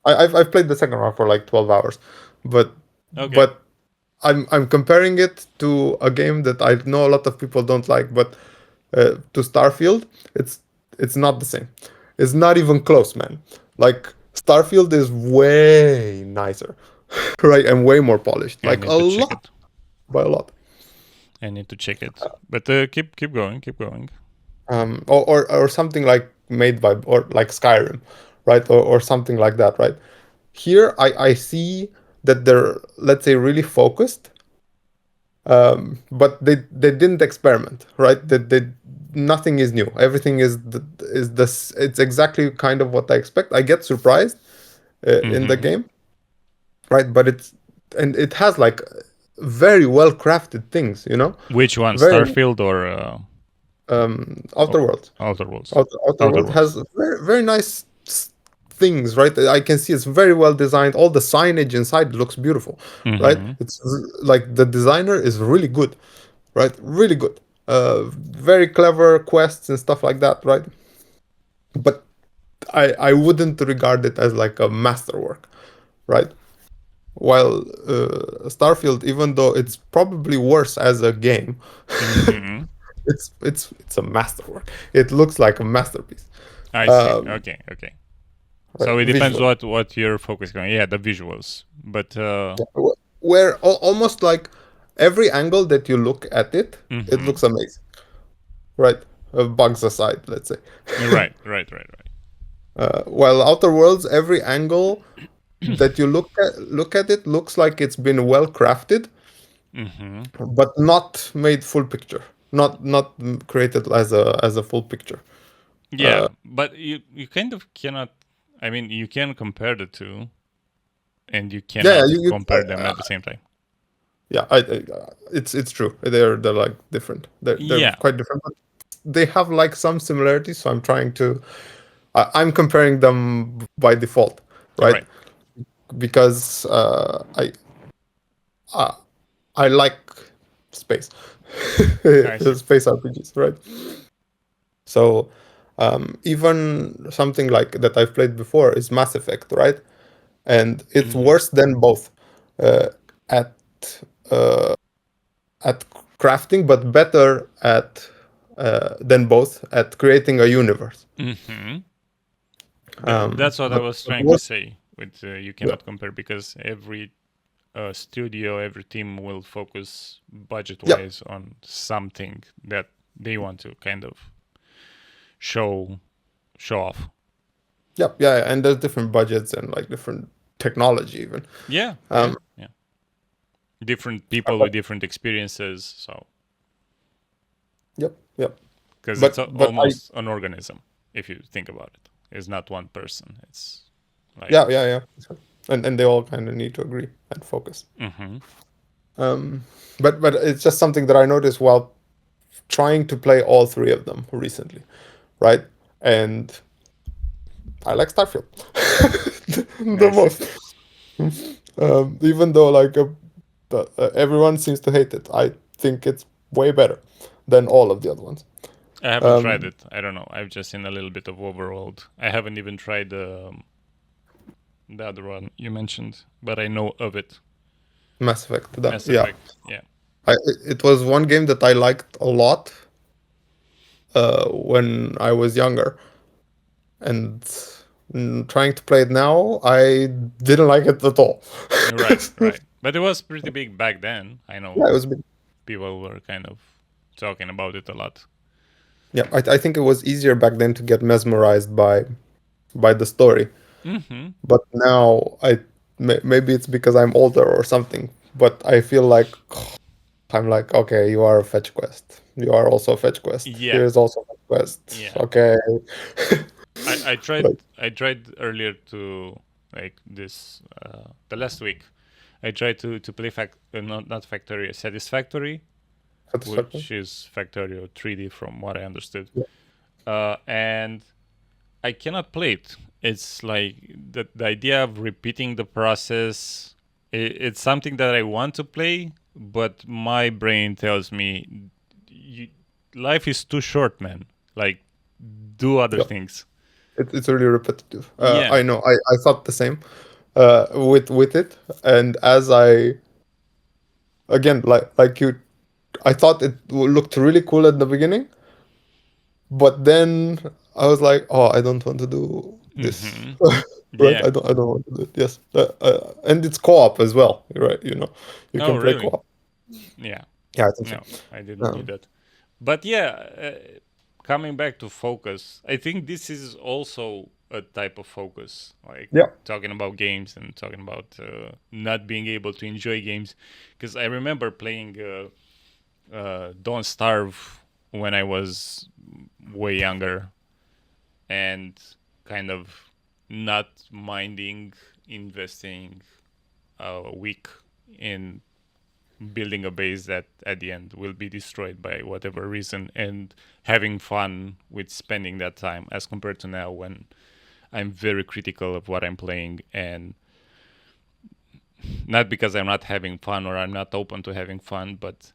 I've played the second one for like 12 hours, but Okay. but I'm comparing it to a game that I know a lot of people don't like, but to Starfield, it's it's not the same. It's not even close, man. Like Starfield is way nicer, right, and way more polished, I like a need to check lot it. by a lot. I need to check it. But keep going, keep going. Or something like made by or like Skyrim, right, or something like that, right. Here I see that they're, let's say, really focused, but they didn't experiment, right? They nothing is new. Everything is this. It's exactly kind of what I expect. I get surprised in the Mm-hmm. game, right? But it has like very well crafted things, Which one, very Starfield or Outer Worlds. Outer Worlds? Outer Outer World Worlds. has very nice things, right? I can see it's very well designed. All the signage inside looks beautiful, right? Mm-hmm. It's like the designer is really good, right? Really good. Very clever quests and stuff like that, right? But I wouldn't regard it as like a masterwork, right? While Starfield, even though it's probably worse as a game, Mm-hmm. it's a masterwork. It looks like a masterpiece, I see. um, Okay, okay. right? So it depends Visually. what you're focusing on. Yeah, the visuals. But Where almost like every angle that you look at it, it mm-hmm. looks amazing, right? Bugs aside, let's say. Right, right, right, right. While Outer Worlds, every angle that you look at it looks like it's been well crafted, Mm-hmm. but not made full picture, not created as a full picture. Yeah, but you kind of cannot. I mean, you can compare the two, and you Yeah, yeah, cannot compare them at the same time. yeah. It's true. They're like different. They're Yeah, quite different, but they have like some similarities. So I'm trying to I'm comparing them by default, right? right. Because uh, I like space, I see. space RPGs, right? So even something like that I've played before is Mass Effect, right? And it's Mm-hmm. worse than both uh, at uh, at crafting, but better at than both at creating a universe. Mm-hmm. That's what I was But trying to what? say. With you Yeah, cannot compare because every studio, every team will focus yeah, budget-wise on something that they want to kind of show show off. yeah, yeah, yeah. And there's different budgets and like different technology even. Yeah, yeah, Um, yeah. Different people with different experiences. So Yep, yep. because it's But I almost an organism if you think about it. It's not one person. It's like yeah, yeah, yeah. So- and they all kind of need to agree and focus. mm-hmm. But it's just something that I noticed while trying to play all three of them recently, right? And I like Starfield the I see. most, even though like everyone seems to hate it. I think it's way better than all of the other ones. I haven't tried Um, it. I don't know. I've just seen a little bit of overworld. I haven't even tried the other one you mentioned, but I know of it. Mass Effect, Mass yeah. Effect. Yeah. It was one game that I liked a lot when I was younger, and trying to play it now, I didn't like it at all. Right, right. But it was pretty big back then. I Yeah, know it was big. people were kind of talking about it a lot. Yeah, I think it was easier back then to get mesmerized by the story. Mm-hmm. But now maybe it's because I'm older or something. But I feel like I'm like, okay, you are a fetch quest. You are also a fetch quest. Yeah, Here's also a fetch quest. yeah. Okay. I tried Like, earlier to like this the last week. I tried to play not Factorio, Satisfactory, satisfactory. which is Factorio 3D from what I understood. Yeah. And I cannot play it. It's like the idea of repeating the process. It's something that I want to play, but my brain tells me, you, life is too short, man. Like, do other Yeah. things. It's really repetitive. Yeah. I know. I thought the same with it. And as I again like you, I thought it looked really cool at the beginning, but then I was like, oh, I don't want to do this. Mm-hmm. Right? Yeah. I don't want to do it. Yes. And it's co-op as well, right? You Oh, can play really? co-op. Yeah. Yeah, I think so. No, I didn't knew Um, that. But yeah, coming back to focus, I think this is also a type of focus. Like yeah. talking about games and talking about not being able to enjoy games, because I remember playing Don't Starve when I was way younger, and kind of not minding investing a week in building a base that at the end will be destroyed by whatever reason, and having fun with spending that time as compared to now when I'm very critical of what I'm playing, and not because I'm not having fun or I'm not open to having fun, but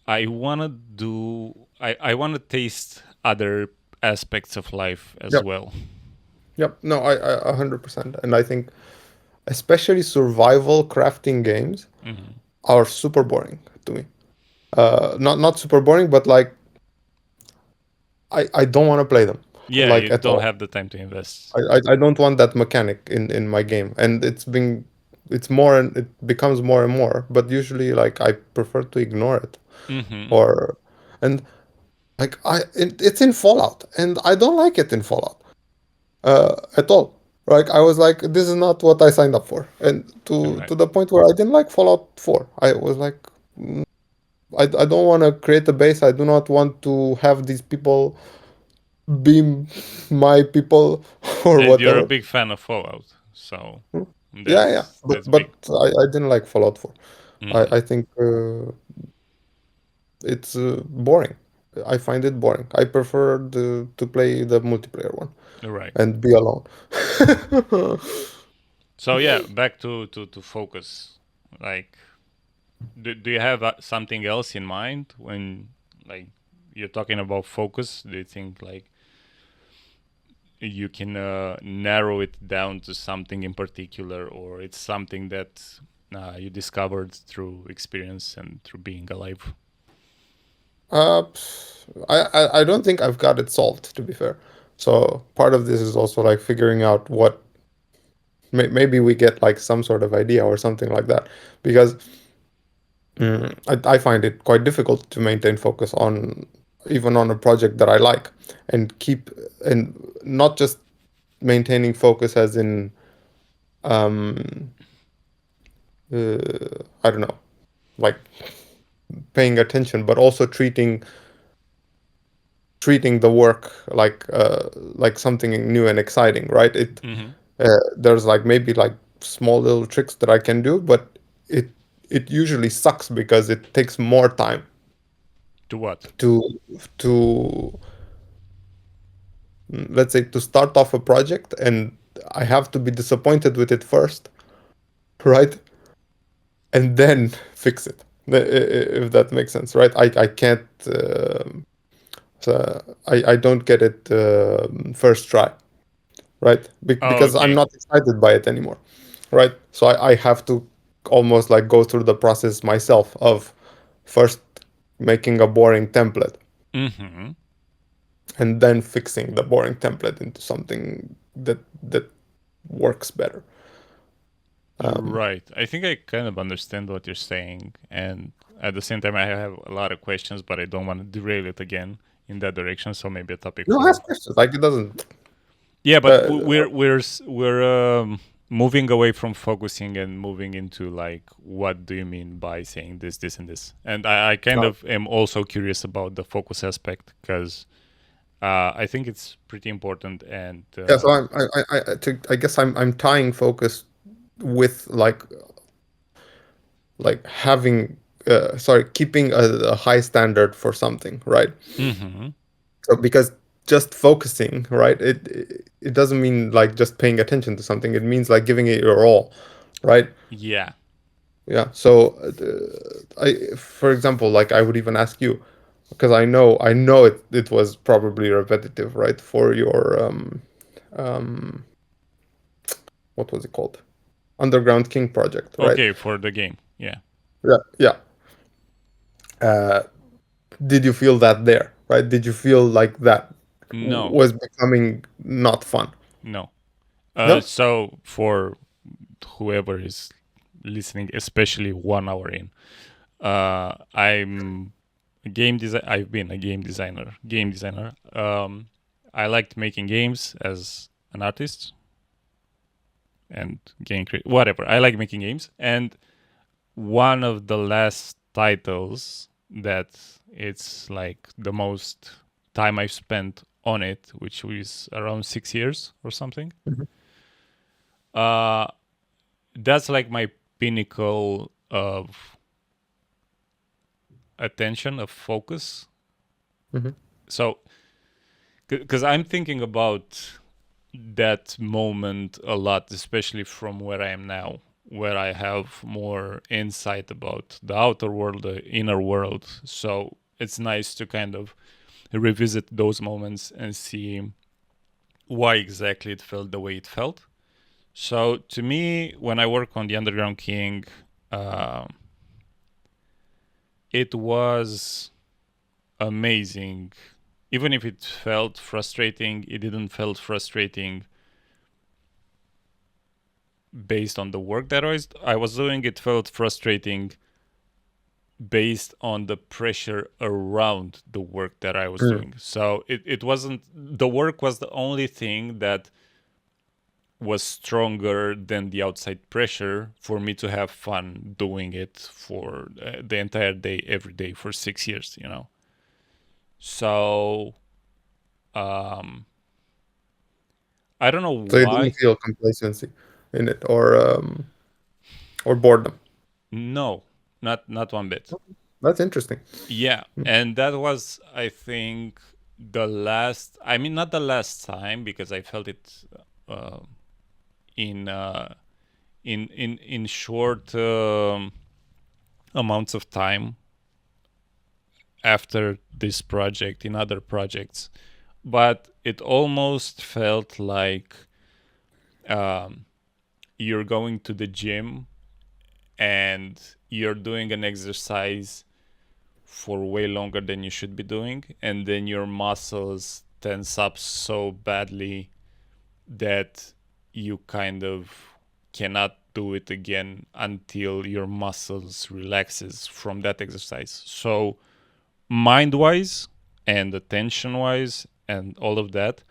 I want to taste other aspects of life as Yep. well. Yep. No, I 100%. And I think especially survival crafting games Hmm. are super boring to me. Not super boring, but like I don't want to play them Yeah, like you at don't all. have the time to invest. I don't want that mechanic in my game, and it's more and it becomes more and more. But usually, like I prefer to ignore it, Hmm. or and like it's in Fallout, and I don't like it in Fallout at all. Like I was like, this is not what I signed up for, and Right. to the point where I didn't like Fallout 4. I was like, I don't want to create a base. I do not want to have these people be my people or And you're a whatever. big fan of Fallout, so Yeah, yeah, that's but big. I didn't like Fallout 4. Hmm. I think it's boring. I find it boring. I prefer to play the multiplayer one Right. and be alone. So yeah, back to focus. Like, do you have something else in mind when like you're talking about focus? Do you think like you can narrow it down to something in particular, or it's something that you discovered through experience and through being alive? uh, I don't think I've got it solved, to be fair. So part of this is also like figuring out what maybe we get like some sort of idea or something like that, because I find it quite difficult to maintain focus on even on a project that I like and keep and not just maintaining focus as in um I don't know, like paying attention, but also treating the work like something new and exciting, right? Hmm. There's like maybe like small little tricks that I can do, but it it usually sucks because it takes more time To what? to to let's say to start off a project, and I have to be disappointed with it first, right? And then fix it. If that makes sense, right? I can't I don't get it first try, right? Oh, Because I'm okay. not excited by it anymore, right? So I have to almost like go through the process myself of first making a boring template, Mm-hmm. and then fixing the boring template into something that works better. Um, Right. I think I kind of understand what you're saying, and at the same time, I have a lot of questions, but I don't want to derail it again in that direction. So maybe a topic no, ask for. questions. Like it doesn't. Yeah, but Uh, we're moving away from focusing and moving into like, what do you mean by saying this, this, and this? And I kind no. of am also curious about the focus aspect because I think it's pretty important. And Yeah, so I guess I'm tying focus with like having sorry, keeping a high standard for something, right? hmm So because just focusing, right? It doesn't mean like just paying attention to something. It means like giving it your all, right? yeah. Yeah. So for example, like I would even ask you, because I know it was probably repetitive, right? For your um what was it called? Underground King project, right? Okay, for the game. Yeah. Yeah, yeah. Uh, did you feel that there, right? Did you feel like that No, was becoming not fun? no. No? So for whoever is listening, especially 1 hour in, I'm a game design. I've been a game designer. Game designer. I liked making games as an artist and whatever. I like making games, and one of the last titles that it's like the most time I've spent on it, which was around 6 years or something. Mhm, Uh, that's like my pinnacle of attention, of focus. mhm, So because I'm thinking about that moment a lot, especially from where I am now, where I have more insight about the outer world, the inner world. So it's nice to kind of revisit those moments and see why exactly it felt the way it felt. So to me, when I work on the Underground King, uh, it was amazing. Even if it felt frustrating, it didn't felt frustrating based on the work that I was doing. It felt frustrating based on the pressure around the work that I was mm. doing. So it wasn't, the work was the only thing that was stronger than the outside pressure for me to have fun doing it for the entire day, every day for 6 years. So um, I don't know So you didn't why. feel complacency in it or boredom. No, not one bit. That's interesting. Yeah, Mm, and that was, I think, the last. I mean, not the last time because I felt it uh, in in short amounts of time after this project in other projects, but it almost felt like um, you're going to the gym and you're doing an exercise for way longer than you should be doing, and then your muscles tense up so badly that you kind of cannot do it again until your muscles relaxes from that exercise. So mind wise and attention wise and all of that,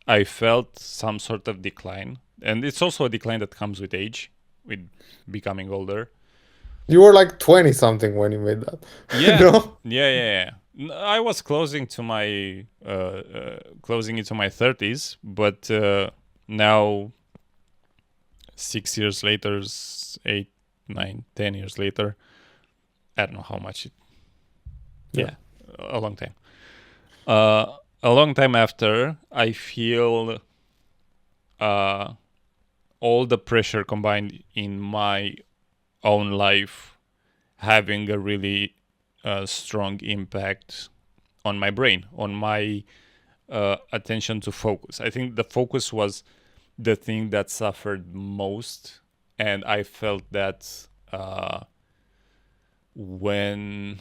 I felt some sort of decline, and it's also a decline that comes with age, with becoming older. You were like 20 something when you made that. Yeah, No? yeah. I was closing into my 30s, but now 6 years later, 8, 9, 10 years later, I don't know how much. Yeah. Yeah, a long time. A long time after, I feel uh, all the pressure combined in my own life having a really strong impact on my brain, on my attention to focus. I think the focus was the thing that suffered most, and I felt that when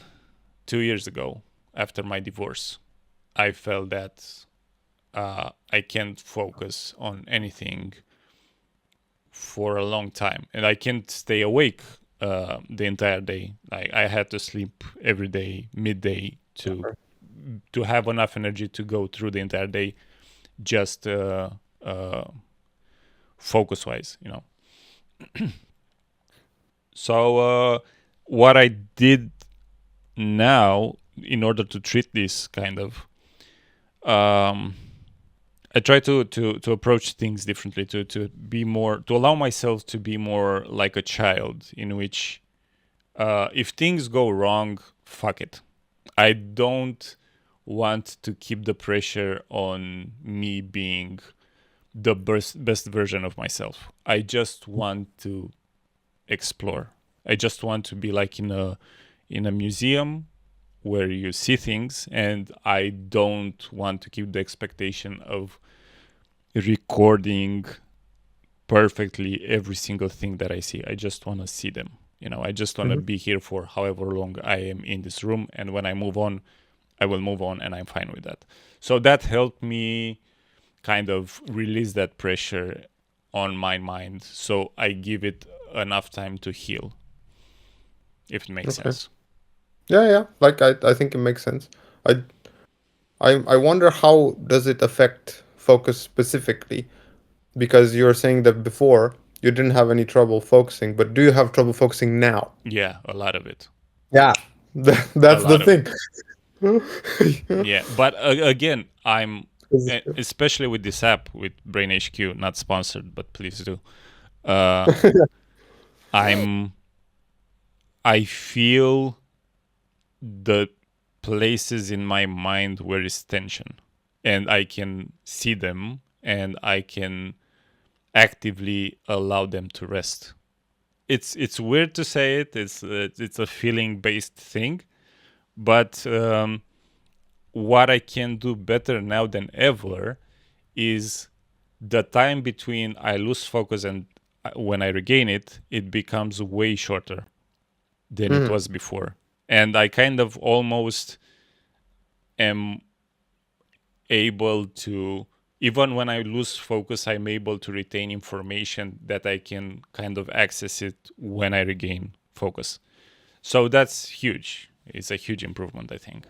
2 years ago, after my divorce. I felt that I can't focus on anything for a long time, and I can't stay awake the entire day. Like I had to sleep every day, midday, to have enough energy to go through the entire day, just uh, focus wise, you know. So what I did now in order to treat this kind of um, I try to approach things differently, to be more, to allow myself to be more like a child, in which if things go wrong, fuck it. I don't want to keep the pressure on me being the best version of myself. I just want to explore. I just want to be like in a museum where you see things, and I don't want to keep the expectation of recording perfectly every single thing that I see. I just want to see them. You know, I just want to Hmm. be here for however long I am in this room, and when I move on, I will move on, and I'm fine with that. So that helped me kind of release that pressure on my mind, so I give it enough time to heal, if it makes Okay. sense. Yeah, yeah. Like I think it makes sense. I I wonder how does it affect focus specifically? Because you're saying that before you didn't have any trouble focusing, but do you have trouble focusing now? Yeah, a lot of it. Yeah. A That's the lot of thing. it. Yeah, but again, I'm especially with this app with Brain HQ, not sponsored, but please do. Uh, I'm I feel the places in my mind where is tension, and I can see them, and I can actively allow them to rest. It's weird to say it. It's a feeling based thing, but what I can do better now than ever is the time between I lose focus and when I regain it, it becomes way shorter than it Mhm. was before. And I kind of almost am able to, even when I lose focus, I'm able to retain information that I can kind of access it when I regain focus. So that's huge. It's a huge improvement, I think.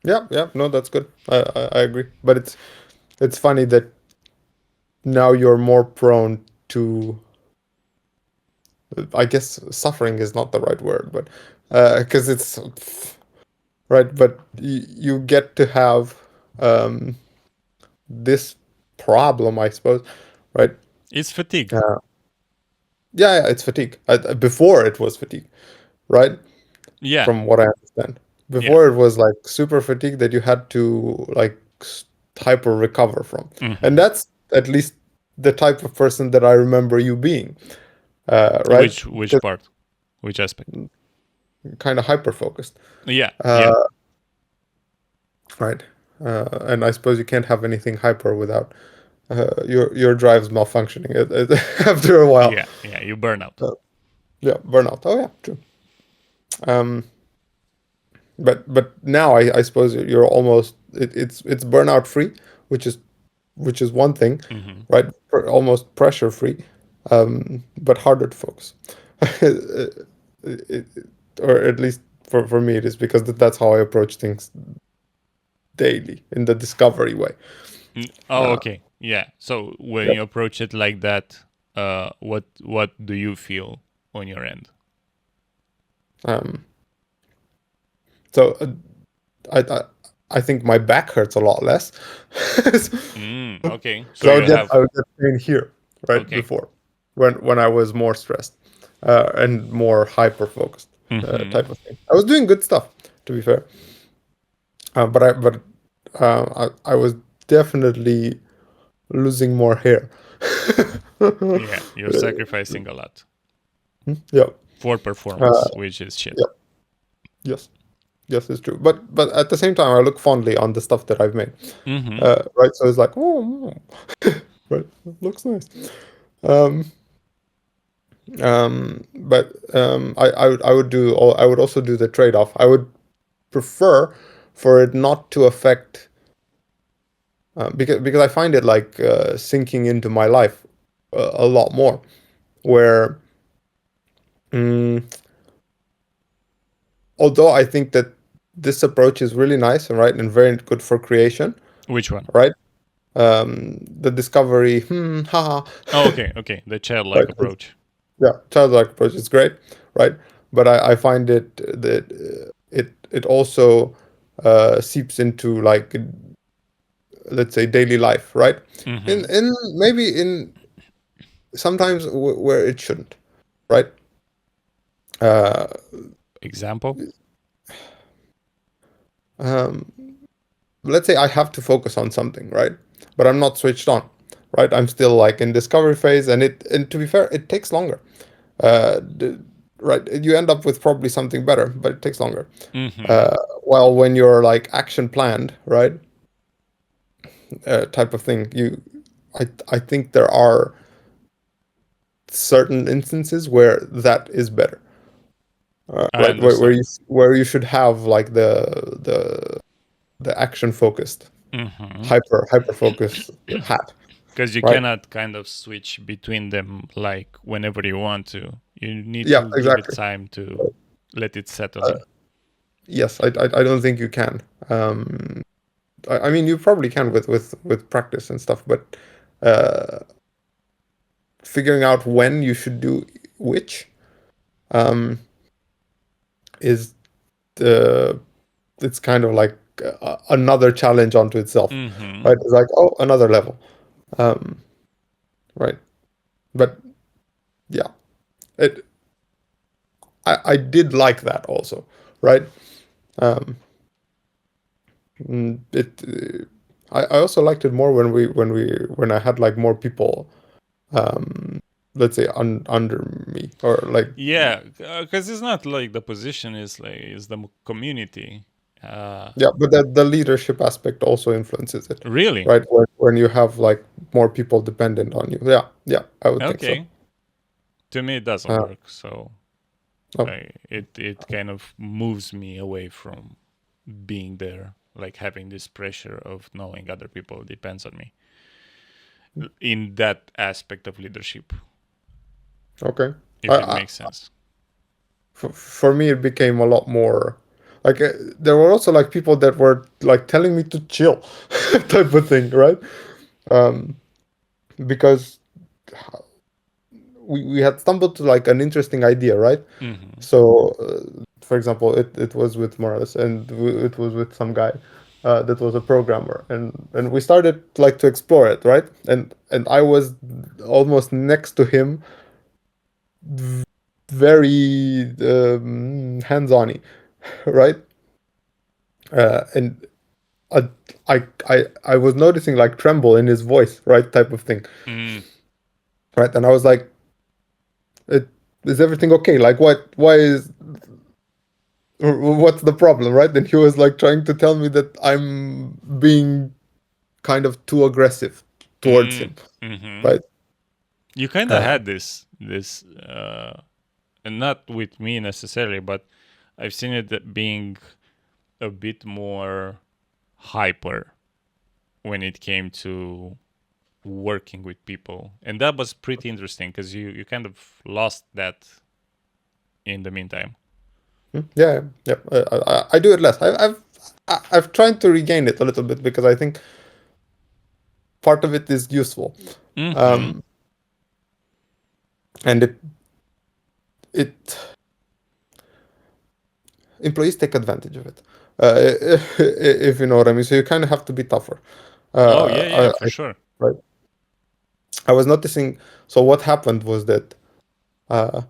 Yeah, yeah. No, that's good. I agree. But it's funny that now you're more prone to, I guess suffering is not the right word, but because it's right, but you get to have um, this problem, I suppose, right? It's fatigue. Uh, yeah, yeah, it's fatigue. Before it was fatigue, right? Yeah, From what I understand. yeah. Before it was like super fatigue that you had to like hyper recover from. And Hmm. that's at least the type of person that I remember you being, right? Which part? Which aspect? Kind of hyper focused, Yeah, yeah, uh, right? And I suppose you can't have anything hyper without your drives malfunctioning after a while. yeah, yeah. You burn out. Uh, yeah, burnout. Oh yeah, true. Um, but now I suppose you're almost it's burnout free, which is one thing, Hmm. right? Almost pressure free, but harder to focus. It, or at least for me, it is because that's how I approach things daily in the discovery way. Oh, Uh, okay. Yeah. So when yep. you approach it like that, what do you feel on your end? Um, so I, I I think my back hurts a lot less. Okay. So So you I have would get pain here, right okay. before, when I was more stressed, and more hyper focused, Hmm. type of thing. I was doing good stuff, to be fair, but I was definitely losing more hair. Yeah, you're sacrificing a lot Yeah, for uh, performance, which is shit. yeah, yes, yes, it's true. But at the same time, I look fondly on the stuff that I've made. Hmm. Right, so it's like, oh, right, looks nice. Um, but I would also do the trade-off. I would prefer for it not to affect, because I find it like sinking into my life a lot more. Where, mm, although I think that this approach is really nice and right and very good for creation, Which one? right? The discovery, haha, Oh, okay, okay. The right? childlike approach. Yeah, childlike approach is great, right? But I find it that it also seeps into like, let's say, daily life, right? Mm-hmm. In maybe in sometimes where it shouldn't, right? Uh, Example? um, let's say I have to focus on something, right? But I'm not switched on, right? I'm still like in discovery phase, and to be fair, it takes longer. Uh, d- right? You end up with probably something better, but it takes longer. Mm-hmm. Uh, while when you're like action planned, right, type of thing, I think there are certain instances where that is better, I right? understand. Where you should have like the action focused, Mm-hmm. hyper focused hat, Because you right? cannot kind of switch between them like whenever you want to. You need Yeah, to give it exactly. time to let it settle Uh, in. yes, I don't think you can. I mean, you probably can with practice and stuff, but uh, figuring out when you should do which, um, is the it's kind of like another challenge onto itself, Mm-hmm. right? It's like, oh, another level, um, right? But yeah, it I did like that also, right? Um, it I also liked it more when I had like more people, um, let's say under me, or like, Yeah, because it's not like the position is like is the community. yeah, but the leadership aspect also influences it, Really? right? When you have like more people dependent on you. Yeah, yeah, I would think so. Okay. To me, it doesn't Uh, work. So oh, it kind of moves me away from being there, like having this pressure of knowing other people depends on me in that aspect of leadership, okay. if it makes I, sense. for me, it became a lot more like, there were also like people that were like telling me to chill, type of thing, right? Um, because we had stumbled to like an interesting idea, right? Mm-hmm. So, for example, it was with Morales, and it was with some guy that was a programmer, and we started like to explore it, right? And I was almost next to him, very hands-on, right? And I, I was noticing like tremble in his voice, right, type of thing, Mm, right? And I was like, it, is everything okay? Like, why is, what's the problem, right? And he was like trying to tell me that I'm being kind of too aggressive towards him, mm-hmm. right? You kind of Uh, had this, and not with me necessarily, but I've seen it being a bit more hyper when it came to working with people, and that was pretty interesting because you kind of lost that in the meantime. yeah, yeah. I do it less. I've tried to regain it a little bit because I think part of it is useful, Mm-hmm. um, and it employees take advantage of it, if you know what I mean. So you kind of have to be tougher. Oh yeah, yeah, for I sure. right. I was noticing. So what happened was that uh,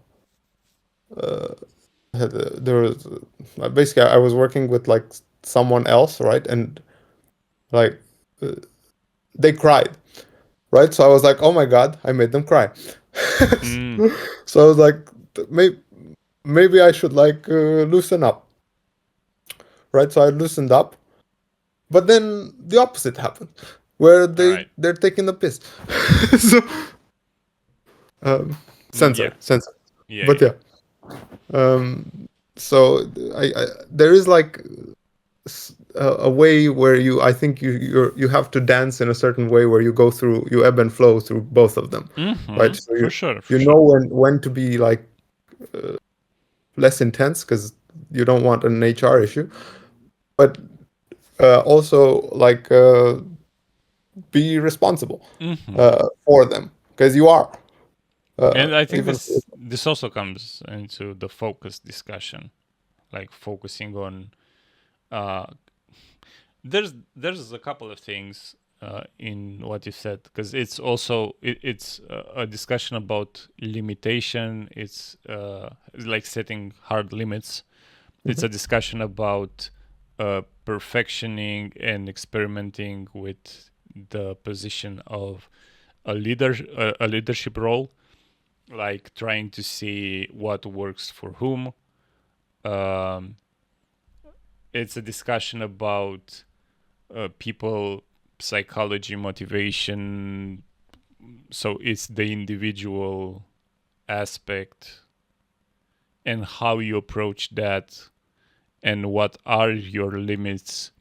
there was basically I was working with like someone else, right, and like uh, they cried, right. So I was like, oh my god, I made them cry. Mm, So I was like, maybe I should like loosen up, right. So I loosened up, but then the opposite happened, where all right. they're taking the piss. So, um, Yeah, censored. yeah, But yeah. yeah, so I there is like a way where I think you have to dance in a certain way where you go through, you eb and flow through both of them, right? So For sure, for you sure. know when to be like less intense because you don't want an HR issue, but also like be responsible for them because you are And I think even. this also comes into the focus discussion, like focusing on. Uh, there's a couple of things in what you said, because it's also it's a discussion about limitation. It's like setting hard limits. It's a Mhm. discussion about perfectioning and experimenting with the position of a leadership role, like trying to see what works for whom. Um, it's a discussion about people psychology, motivation. So it's the individual aspect and how you approach that, and what are your limits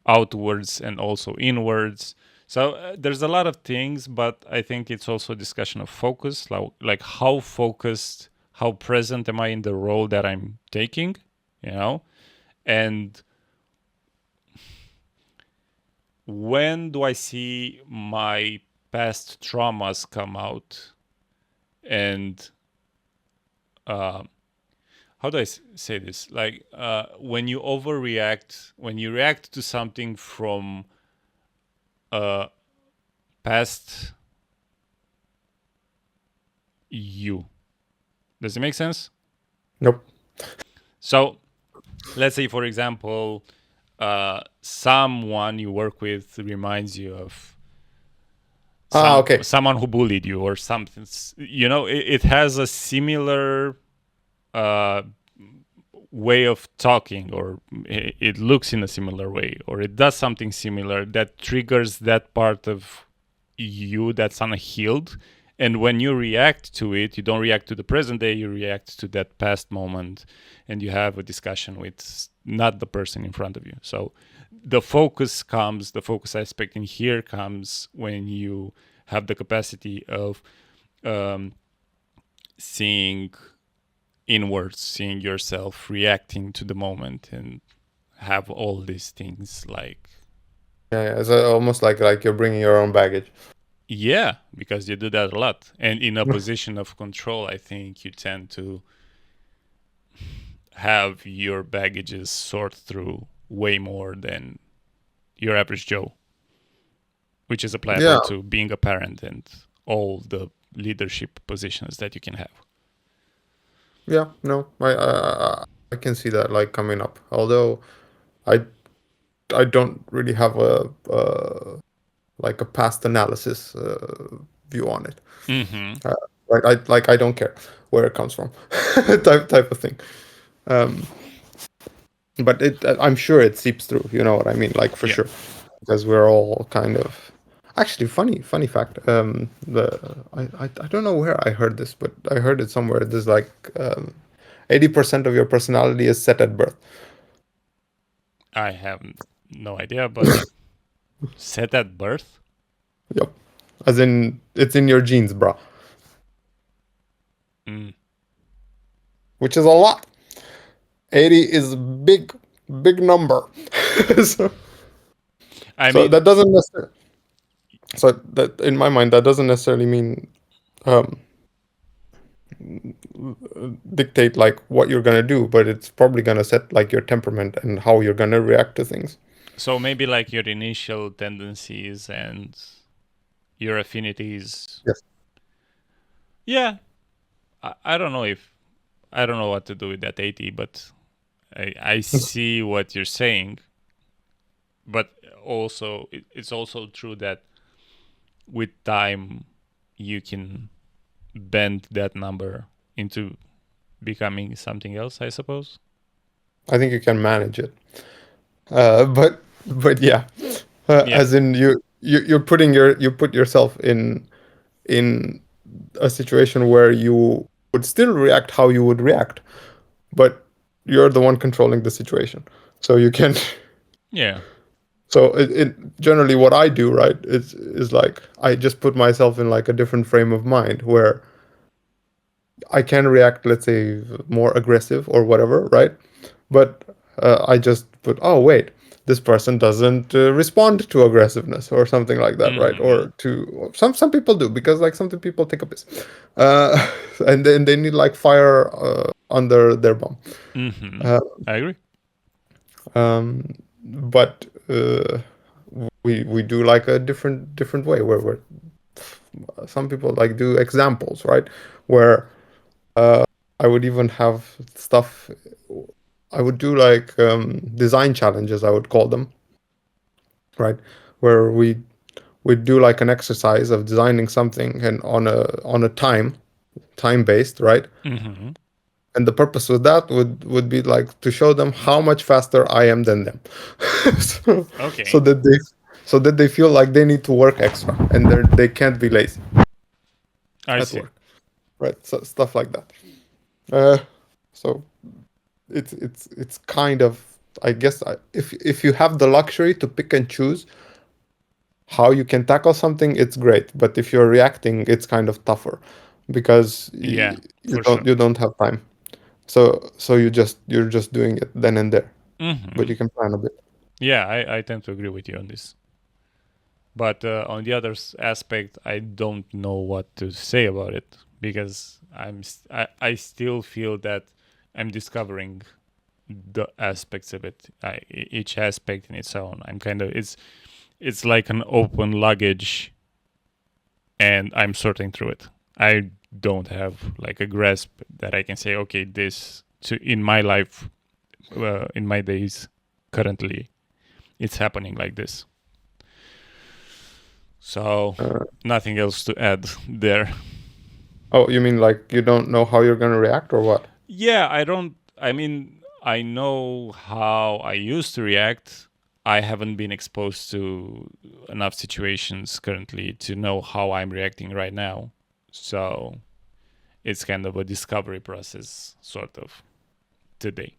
outwards and also inwards. So there's a lot of things, but I think it's also a discussion of focus, like how focused, how present am I in the role that I'm taking, you know, and when do I see my past traumas come out, and uh, how do I say this? Like when you overreact, when you react to something from a past you. Does it make sense? Nope. So let's say, for example, someone you work with reminds you of Okay. someone who bullied you or something. You know, it has a similar uh, way of talking, or it looks in a similar way, or it does something similar that triggers that part of you that's unhealed. And when you react to it, you don't react to the present day, you react to that past moment, and you have a discussion with not the person in front of you. So the focus aspect in here comes when you have the capacity of um, seeing inwards, seeing yourself, reacting to the moment, and have all these things like, Yeah, it's almost like you're bringing your own baggage. yeah, because you do that a lot. And in a position of control, I think you tend to have your baggages sort through way more than your average Joe, which is applicable Yeah, to being a parent and all the leadership positions that you can have. yeah, no, I can see that like coming up. Although I I don't really have a like a past analysis view on it. Mm-hmm. Uh, I don't care where it comes from, type of thing. Um, but I'm sure it seeps through. You know what I mean? Like for Yeah, sure, because we're all kind of. Actually, funny fact. I don't know where I heard this, but I heard it somewhere. There's like 80% of your personality is set at birth. I have no idea, but set at birth. Yep. As in, it's in your genes, bro. Mm. Which is a lot. 80 is big number. so, I so mean, that doesn't necessarily. So that in my mind, that doesn't necessarily mean um, dictate like what you're gonna do, but it's probably gonna set like your temperament and how you're gonna react to things. so maybe like your initial tendencies and your affinities. Yes. Yeah, I don't know if I don't know what to do with that 80, but I see what you're saying. But also, it's also true that with time, you can bend that number into becoming something else, I suppose. I think you can manage it. But yeah, Yeah. as in you're putting you put yourself in a situation where you would still react how you would react, but you're the one controlling the situation. So you can Yeah. So it generally what I do, right, is like I just put myself in like a different frame of mind where I can react, let's say, more aggressive or whatever, right? But I just put, oh wait, this person doesn't respond to aggressiveness or something like that, right? Mm-hmm. Or to some people do because like some people take a piss, and then they need like fire under their bum. Mm-hmm. Uh, I agree. but we do like a different way where some people like do examples, right? Where I would even have stuff. I would do like design challenges, I would call them, right? Where we do like an exercise of designing something and on a time based, right? Mm-hmm. And the purpose with that would be like to show them how much faster I am than them, so, so Okay. that they so that they feel like they need to work extra and they can't be lazy I at see. work, right? So stuff like that. Uh, so it's kind of, I guess, if you have the luxury to pick and choose how you can tackle something, it's great. But if you're reacting, it's kind of tougher because Yeah, you for don't sure. you don't have time. So you're just doing it then and there. But Mm-hmm. you can plan a bit. Yeah, I tend to agree with you on this. But on the other aspect, I don't know what to say about it because I still feel that I'm discovering the aspects of it. Each aspect in its own. I'm kind of it's like an open luggage, and I'm sorting through it. I don't have like a grasp that I can say, okay, this to in my life, in my days, currently, it's happening like this. So Uh, nothing else to add there. oh, you mean like you don't know how you're gonna react or what? Yeah, I don't. I mean, I know how I used to react. I haven't been exposed to enough situations currently to know how I'm reacting right now. So it's kind of a discovery process, sort of, today.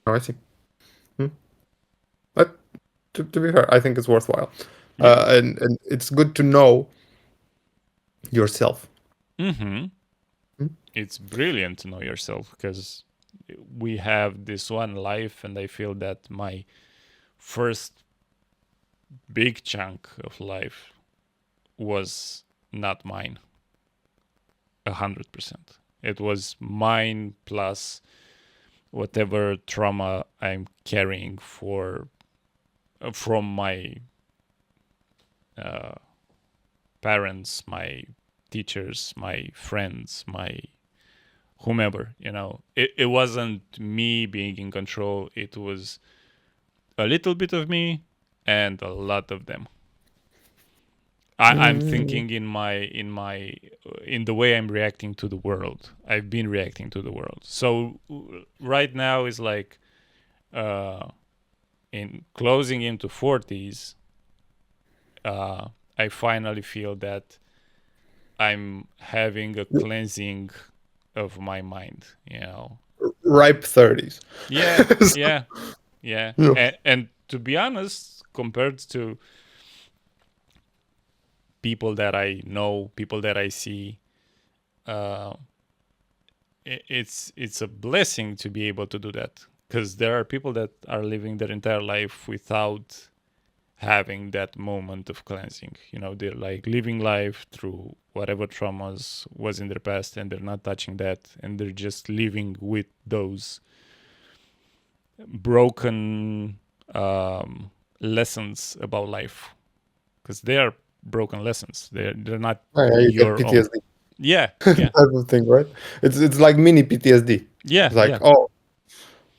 Oh, I see. Hmm. But to be fair, I think it's worthwhile, Yeah. and it's good to know yourself. Mm-hmm. Hmm? It's brilliant to know yourself because we have this one life, and I feel that my first big chunk of life was not mine 100%. It was mine plus whatever trauma I'm carrying for from my uh, parents, my teachers, my friends, my whomever. It wasn't me being in control. It was a little bit of me and a lot of them. I'm Mm, thinking in the way I'm reacting to the world. I've been reacting to the world. So right now is like uh, in closing into 40s. Uh, I finally feel that I'm having a cleansing of my mind. ripe 30s. Yeah, So, yeah, yeah. yeah. And to be honest, compared to people that I know, people that I see, uh, it's a blessing to be able to do that because there are people that are living their entire life without having that moment of cleansing. They're like living life through whatever traumas was in their past, and they're not touching that, and they're just living with those broken lessons about life because they are broken lessons. They're not You get your own. PTSD Yeah, yeah, type of thing, right? It's like mini PTSD. yeah, It's like, yeah. oh,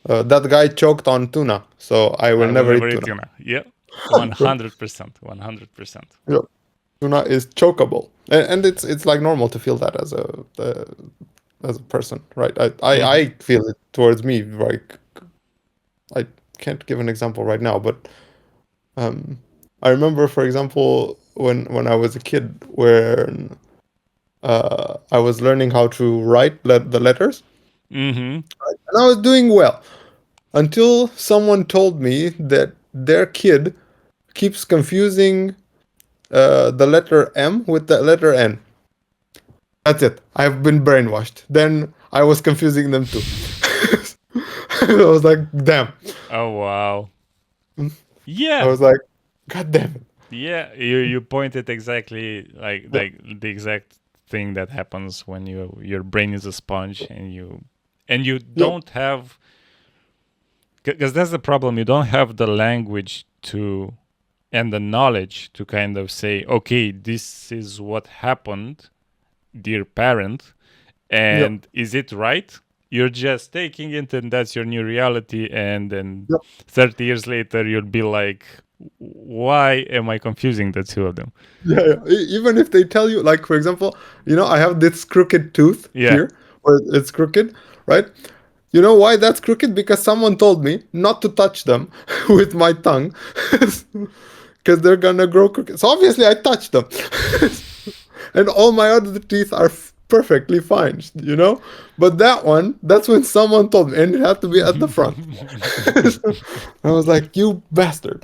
that guy choked on tuna, so I will I will never never eat eat tuna. tuna. Yeah, 100%, 100%. Yeah, tuna is chokeable, and it's like normal to feel that as a person, right? I Mm-hmm. feel it towards me. Like I can't give an example right now, but um, I remember, for example, when I was a kid, where I was learning how to write the letters, Mm-hmm. and I was doing well. until someone told me that their kid keeps confusing the letter M with the letter N. That's it. I've been brainwashed. Then I was confusing them too. I was like, damn. Oh wow. I Yeah. was like, God damn it. Yeah, you pointed exactly Yeah, the exact thing that happens when your brain is a sponge and you yeah, don't have, because that's the problem, you don't have the language to and the knowledge to kind of say, okay, this is what happened, dear parent, yeah, and is it right? You're just taking it and that's your new reality, and then yeah. 30 years later you'll be like, why am I confusing the two of them? Yeah, yeah. Even if they tell you, like, for example, I have this crooked tooth Yeah. here, where it's crooked, right? You know why that's crooked? Because someone told me not to touch them with my tongue, because they're gonna grow crooked. So obviously I touched them, and all my other teeth are perfectly fine, But that one, that's when someone told me, and it had to be at the front. I was like, "You bastard!"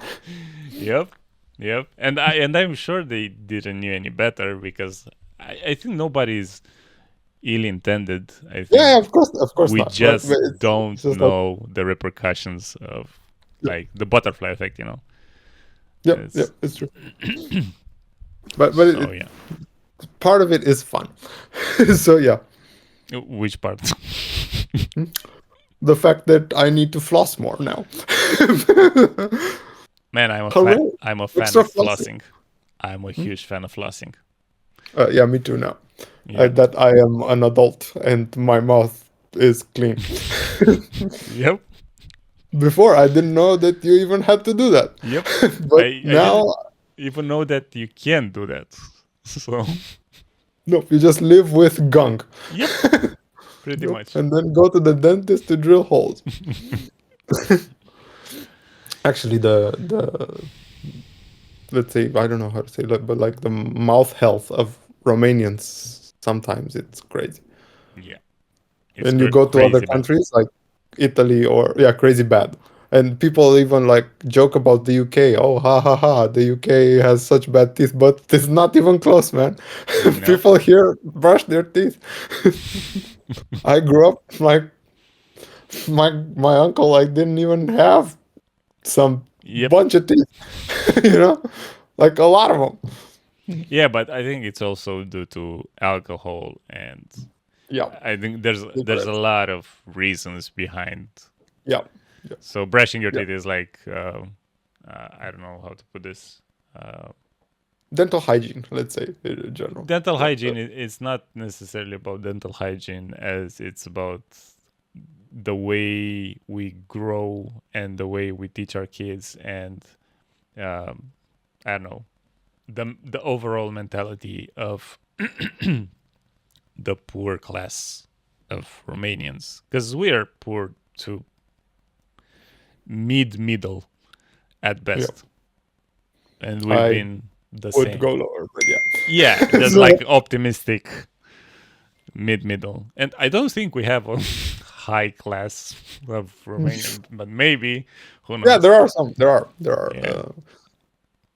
Yep. Yep. I'm sure they didn't knew any better, because I think nobody's ill intended. I Yeah, yeah, think of course we not, right? But just it's don't just like, know the repercussions of yeah, like the butterfly effect. yeah, yeah, It's it's true. But so yeah. part of it is fun. So yeah, Which part? the fact that I need to floss more now. Man, Hooray! I'm a fan Extra of flossing. flossing. I'm a huge fan of flossing. Yeah, me too now. Yeah. That I am an adult and my mouth is clean. Yep. Before, I didn't know that you even had to do that. Yep. But I didn't now, even know that you can do that. So, no, you just live with gunk. yep, pretty Yep. much. And then go to the dentist to drill holes. Actually, the let's say, I don't know how to say it, but like the mouth health of Romanians, sometimes it's crazy. Yeah. It's And you go to other crazy bad. countries like Italy, or yeah, crazy bad. And people even like joke about the UK. Oh, ha ha ha! The UK has such bad teeth, but it's not even close, man. Nope. People here brush their teeth. I grew up like my uncle like didn't even have some Yep. bunch of teeth, like a lot of them. Yeah, but I think it's also due to alcohol, and Yeah, I think there's a cigarettes. lot of reasons behind. Yeah, yeah, So brushing your yeah. teeth is like, I don't know how to put this. Uh, Dental hygiene, let's say, in general. Dental Yeah, hygiene is not necessarily about dental hygiene, as it's about the way we grow and the way we teach our kids, and um, I don't know, the overall mentality of the poor class of Romanians, because we are poor to middle at yeah. best, and we've I been the would same. go lower, but Yeah, yeah. just So like optimistic middle, and I don't think we have a high class of Romanian, but maybe, who yeah, knows? there are some. There are. Yeah,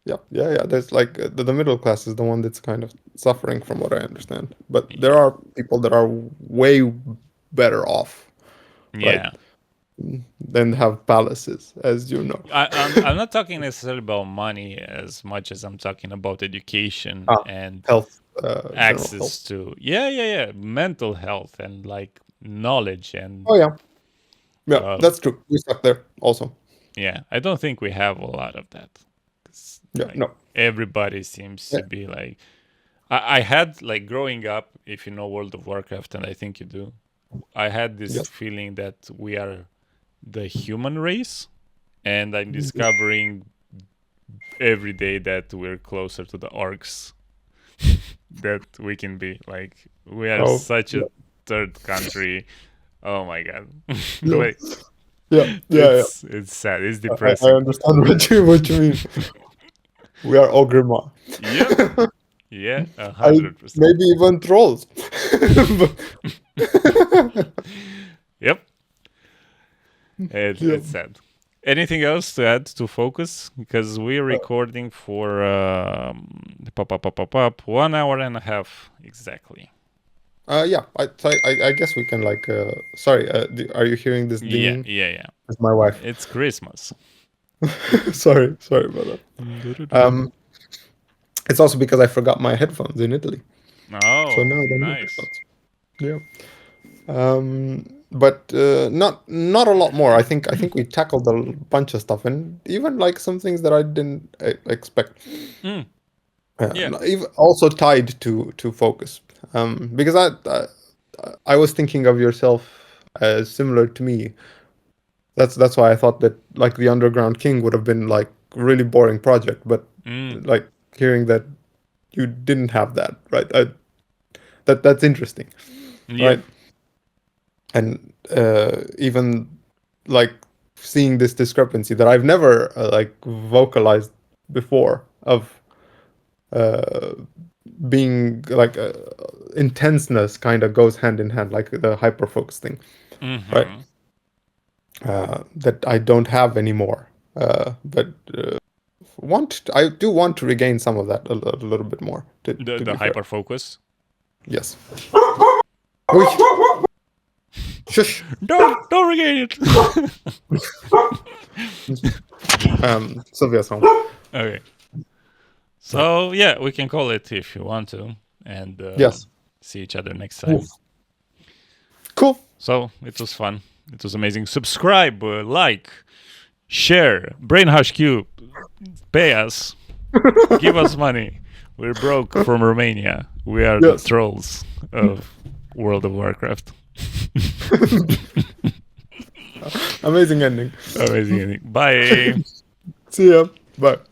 Yeah, yeah, yeah. There's like the middle class is the one that's kind of suffering, from what I understand. But there yeah, are people that are way better off, right? yeah. Than have palaces, as you know. I'm not talking necessarily about money as much as I'm talking about education Ah, and health, general health. access to, yeah, mental health and like knowledge and Oh yeah, yeah, uh, that's true. We stuck there also. yeah. I don't think we have a lot of that. 'Cause, Yeah, like no, everybody seems yeah, to be like, I had like growing up. If you know World of Warcraft, and I think you do, I had this yes. feeling that we are the human race, and I'm discovering every day that we're closer to the orcs that we can be. Like we are Oh, such yeah, a third country. Oh my god. yeah, Like yeah, yeah, yeah. it's sad. It's I depressing. understand what you mean. We are Ogrima. Yep. Yeah, I 100%. maybe even trolls. But Yep. Yeah. It's sad. Anything else to add to focus? Because we're recording for pop 1 hour and a half exactly. Yeah. I guess we can like. Sorry. Are you hearing this Yeah, dinging? yeah, yeah. It's my wife. It's Christmas. Sorry about that. It's also because I forgot my headphones in Italy, so Oh, now I don't need nice. headphones. Yeah. But not a lot more. I think we tackled a bunch of stuff, and even like some things that I didn't expect. Mm, yeah. Even also tied to focus, because I was thinking of yourself as similar to me. That's why I thought that like the Underground King would have been like a really boring project, but Mm, like hearing that you didn't have that, right? That's interesting, yeah. right? And even like seeing this discrepancy that I've never like vocalized before of uh, being like intenseness kind of goes hand in hand, like the hyper focus thing, right? Mm-hmm. That I don't have anymore, but I do want to regain some of that a little bit more. The To the be fair, hyper focus. yes. Oy, shush. Don't regain it. Sylvia's home. Okay. Yeah. So yeah, we can call it if you want to, and Yes. see each other next Oof. time. Cool. So it was fun. It was amazing. Subscribe, like, share. Brain Hush Cube, pay us, give us money. We're broke from Romania. We are the Yes. trolls of World of Warcraft. Amazing ending. Amazing. Bye. See ya. Bye.